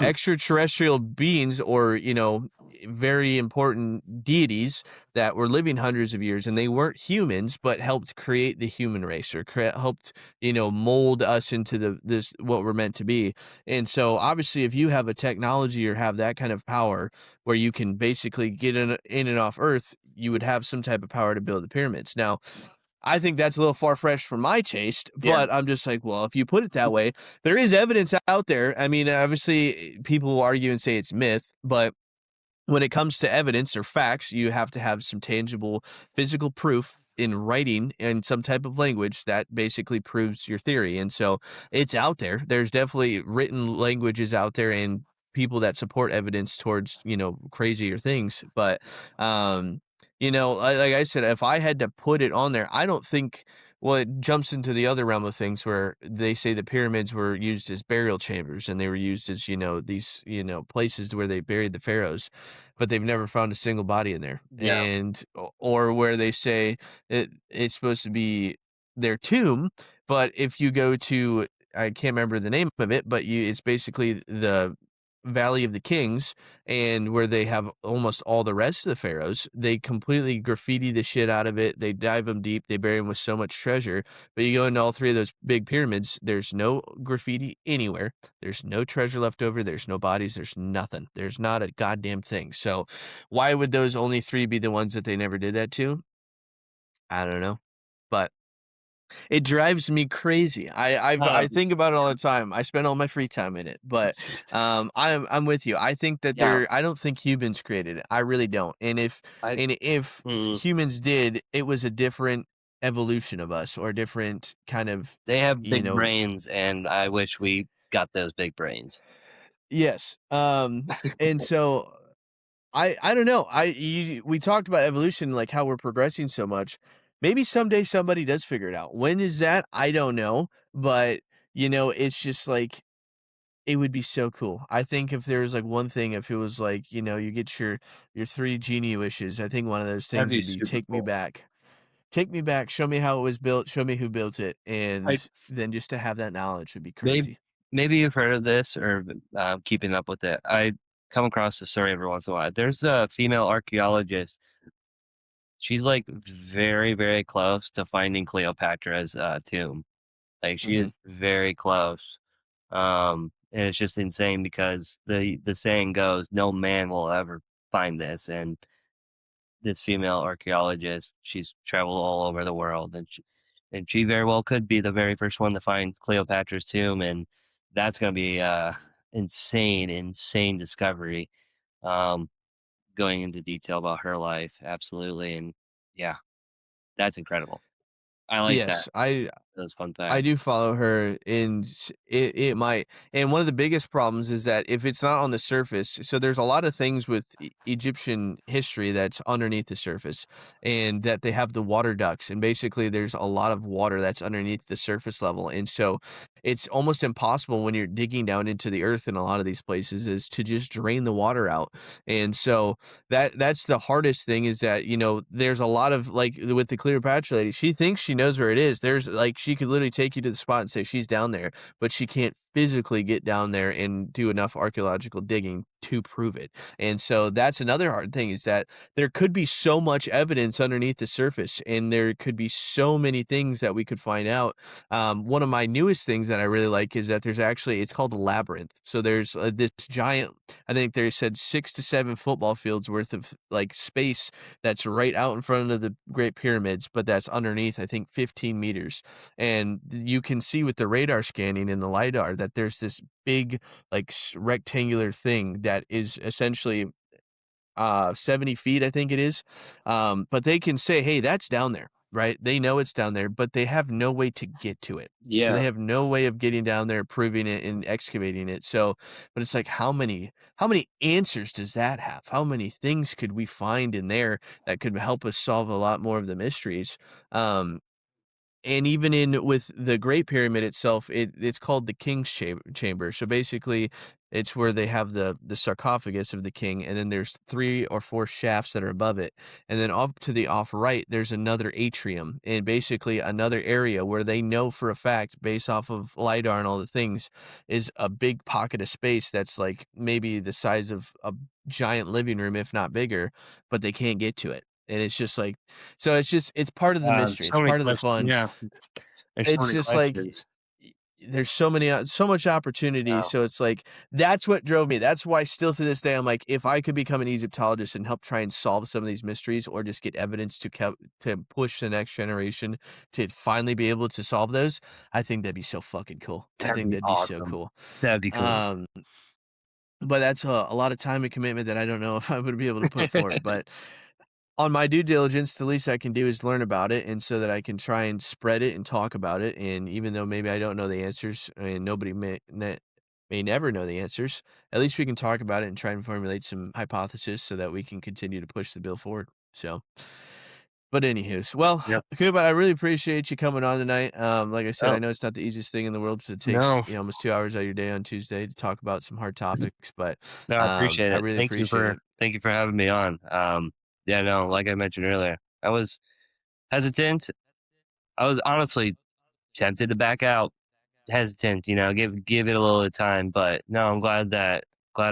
extraterrestrial beings or very important deities that were living hundreds of years, and they weren't humans, but helped create the human race or helped, mold us into this what we're meant to be. And so, obviously, if you have a technology or have that kind of power where you can basically get in and off Earth, you would have some type of power to build the pyramids. Now, I think that's a little far-fetched for my taste, Yeah. but I'm just like, well, if you put it that way, there is evidence out there. I mean, obviously, people will argue and say it's myth, but when it comes to evidence or facts, you have to have some tangible physical proof in writing in some type of language that basically proves your theory. And so it's out there. There's definitely written languages out there and people that support evidence towards, crazier things. But, like I said, if I had to put it on there, I don't think, well, it jumps into the other realm of things where they say the pyramids were used as burial chambers and they were used as, these, places where they buried the pharaohs, but they've never found a single body in there. Yeah. And or where they say it's supposed to be their tomb, but if you go to, I can't remember the name of it, but it's basically the Valley of the Kings, and where they have almost all the rest of the pharaohs, they completely graffiti the shit out of it. They dive them deep. They bury them with so much treasure. But you go into all three of those big pyramids, there's no graffiti anywhere. There's no treasure left over. There's no bodies. There's nothing. There's not a goddamn thing. So why would those only three be the ones that they never did that to? I don't know. But it drives me crazy. I Um, think about it all the time. I spend all my free time in it, but, I'm with you. I think that yeah. I don't think humans created it. I really don't. I And if mm, humans did, it was a different evolution of us or a different kind of, they have you big know brains, and I wish we got those big brains. yes. And so I don't know. We talked about evolution, like how we're progressing so much. Maybe someday somebody does figure it out. When is that? I don't know, but it's just like it would be so cool. I think if there was like one thing, if it was like, you get your three genie wishes, I think one of those That'd things be would be super take me cool. back. Take me back, show me how it was built, show me who built it, I and then just to have that knowledge would be maybe crazy. maybe you've heard of this or keeping up with it. I come across the story every once in a while. There's a female archaeologist. She's like very, very close to finding Cleopatra's tomb. Like she is Mhm. very close. And it's just insane because the saying goes, no man will ever find this. And this female archaeologist, she's traveled all over the world, and she very well could be the very first one to find Cleopatra's tomb, and that's gonna be insane, insane discovery. Um, going into detail about her life, absolutely, and yeah, that's incredible. I like that. Yes, Those fun I facts. do follow her, and it might. And one of the biggest problems is that if it's not on the surface, so there's a lot of things with Egyptian history that's underneath the surface, and that they have the water ducts, and basically there's a lot of water that's underneath the surface level, and so it's almost impossible when you're digging down into the earth in a lot of these places is to just drain the water out, and so that's the hardest thing is that, there's a lot of like with the Cleopatra lady, she thinks she knows where it is. There's like she could literally take you to the spot and say she's down there, but she can't physically get down there and do enough archaeological digging to prove it. And so that's another hard thing is that there could be so much evidence underneath the surface and there could be so many things that we could find out. One of my newest things that I really like is that it's called a labyrinth. So there's this giant, I think they said 6 to 7 football fields worth of like space that's right out in front of the Great Pyramids, but that's underneath, I think, 15 meters. And you can see with the radar scanning and the LiDAR that there's this big, like rectangular thing that is essentially 70 feet, I think it is. But they can say, hey, that's down there, right? They know it's down there, but they have no way to get to it. So Yeah, they have no way of getting down there, proving it and excavating it. So, but it's like, how many answers does that have? How many things could we find in there that could help us solve a lot more of the mysteries? Um, and even in with the Great Pyramid itself, it's called the King's Chamber. So basically, It's where they have the sarcophagus of the king, and then there's 3 or 4 shafts that are above it, and then up to the off right, there's another atrium, and basically another area where they know for a fact, based off of LiDAR and all the things, is a big pocket of space that's, like, maybe the size of a giant living room, if not bigger, but they can't get to it, and it's just like so it's just it's part of the mystery, it's So many part of the questions. fun. Yeah, there's so It's many just like questions. there's so many so much opportunity, Wow, so it's like that's what drove me. That's why still to this day, I'm like, if I could become an Egyptologist and help try and solve some of these mysteries or just get evidence to push the next generation to finally be able to solve those, I think that'd be so fucking cool. I that'd think be that'd be so awesome. cool. That'd be cool. Um, but that's a lot of time and commitment that I don't know if I would be able to put forth, but on my due diligence, the least I can do is learn about it, and so that I can try and spread it and talk about it, and even though maybe I don't know the answers, and nobody may never know the answers, at least we can talk about it and try and formulate some hypothesis so that we can continue to push the bill forward, so but anywho's, well, Yep. Kuba, I really appreciate you coming on tonight, like I said, I Oh, know it's not the easiest thing in the world to take, no. almost 2 hours out of your day on Tuesday to talk about some hard topics, but, No, I appreciate I it. really appreciate it. Thank you for having me on. Yeah, no, like I mentioned earlier, I was hesitant. I was honestly tempted to back out, hesitant, give it a little bit of time, but no, I'm glad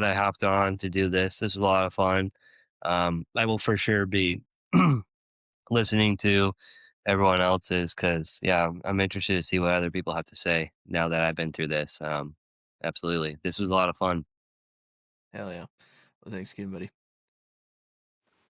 I hopped on to do this. This was a lot of fun. I will for sure be listening to everyone else's because yeah, I'm interested to see what other people have to say now that I've been through this. Absolutely, this was a lot of fun. Hell yeah. Well, thanks again, buddy.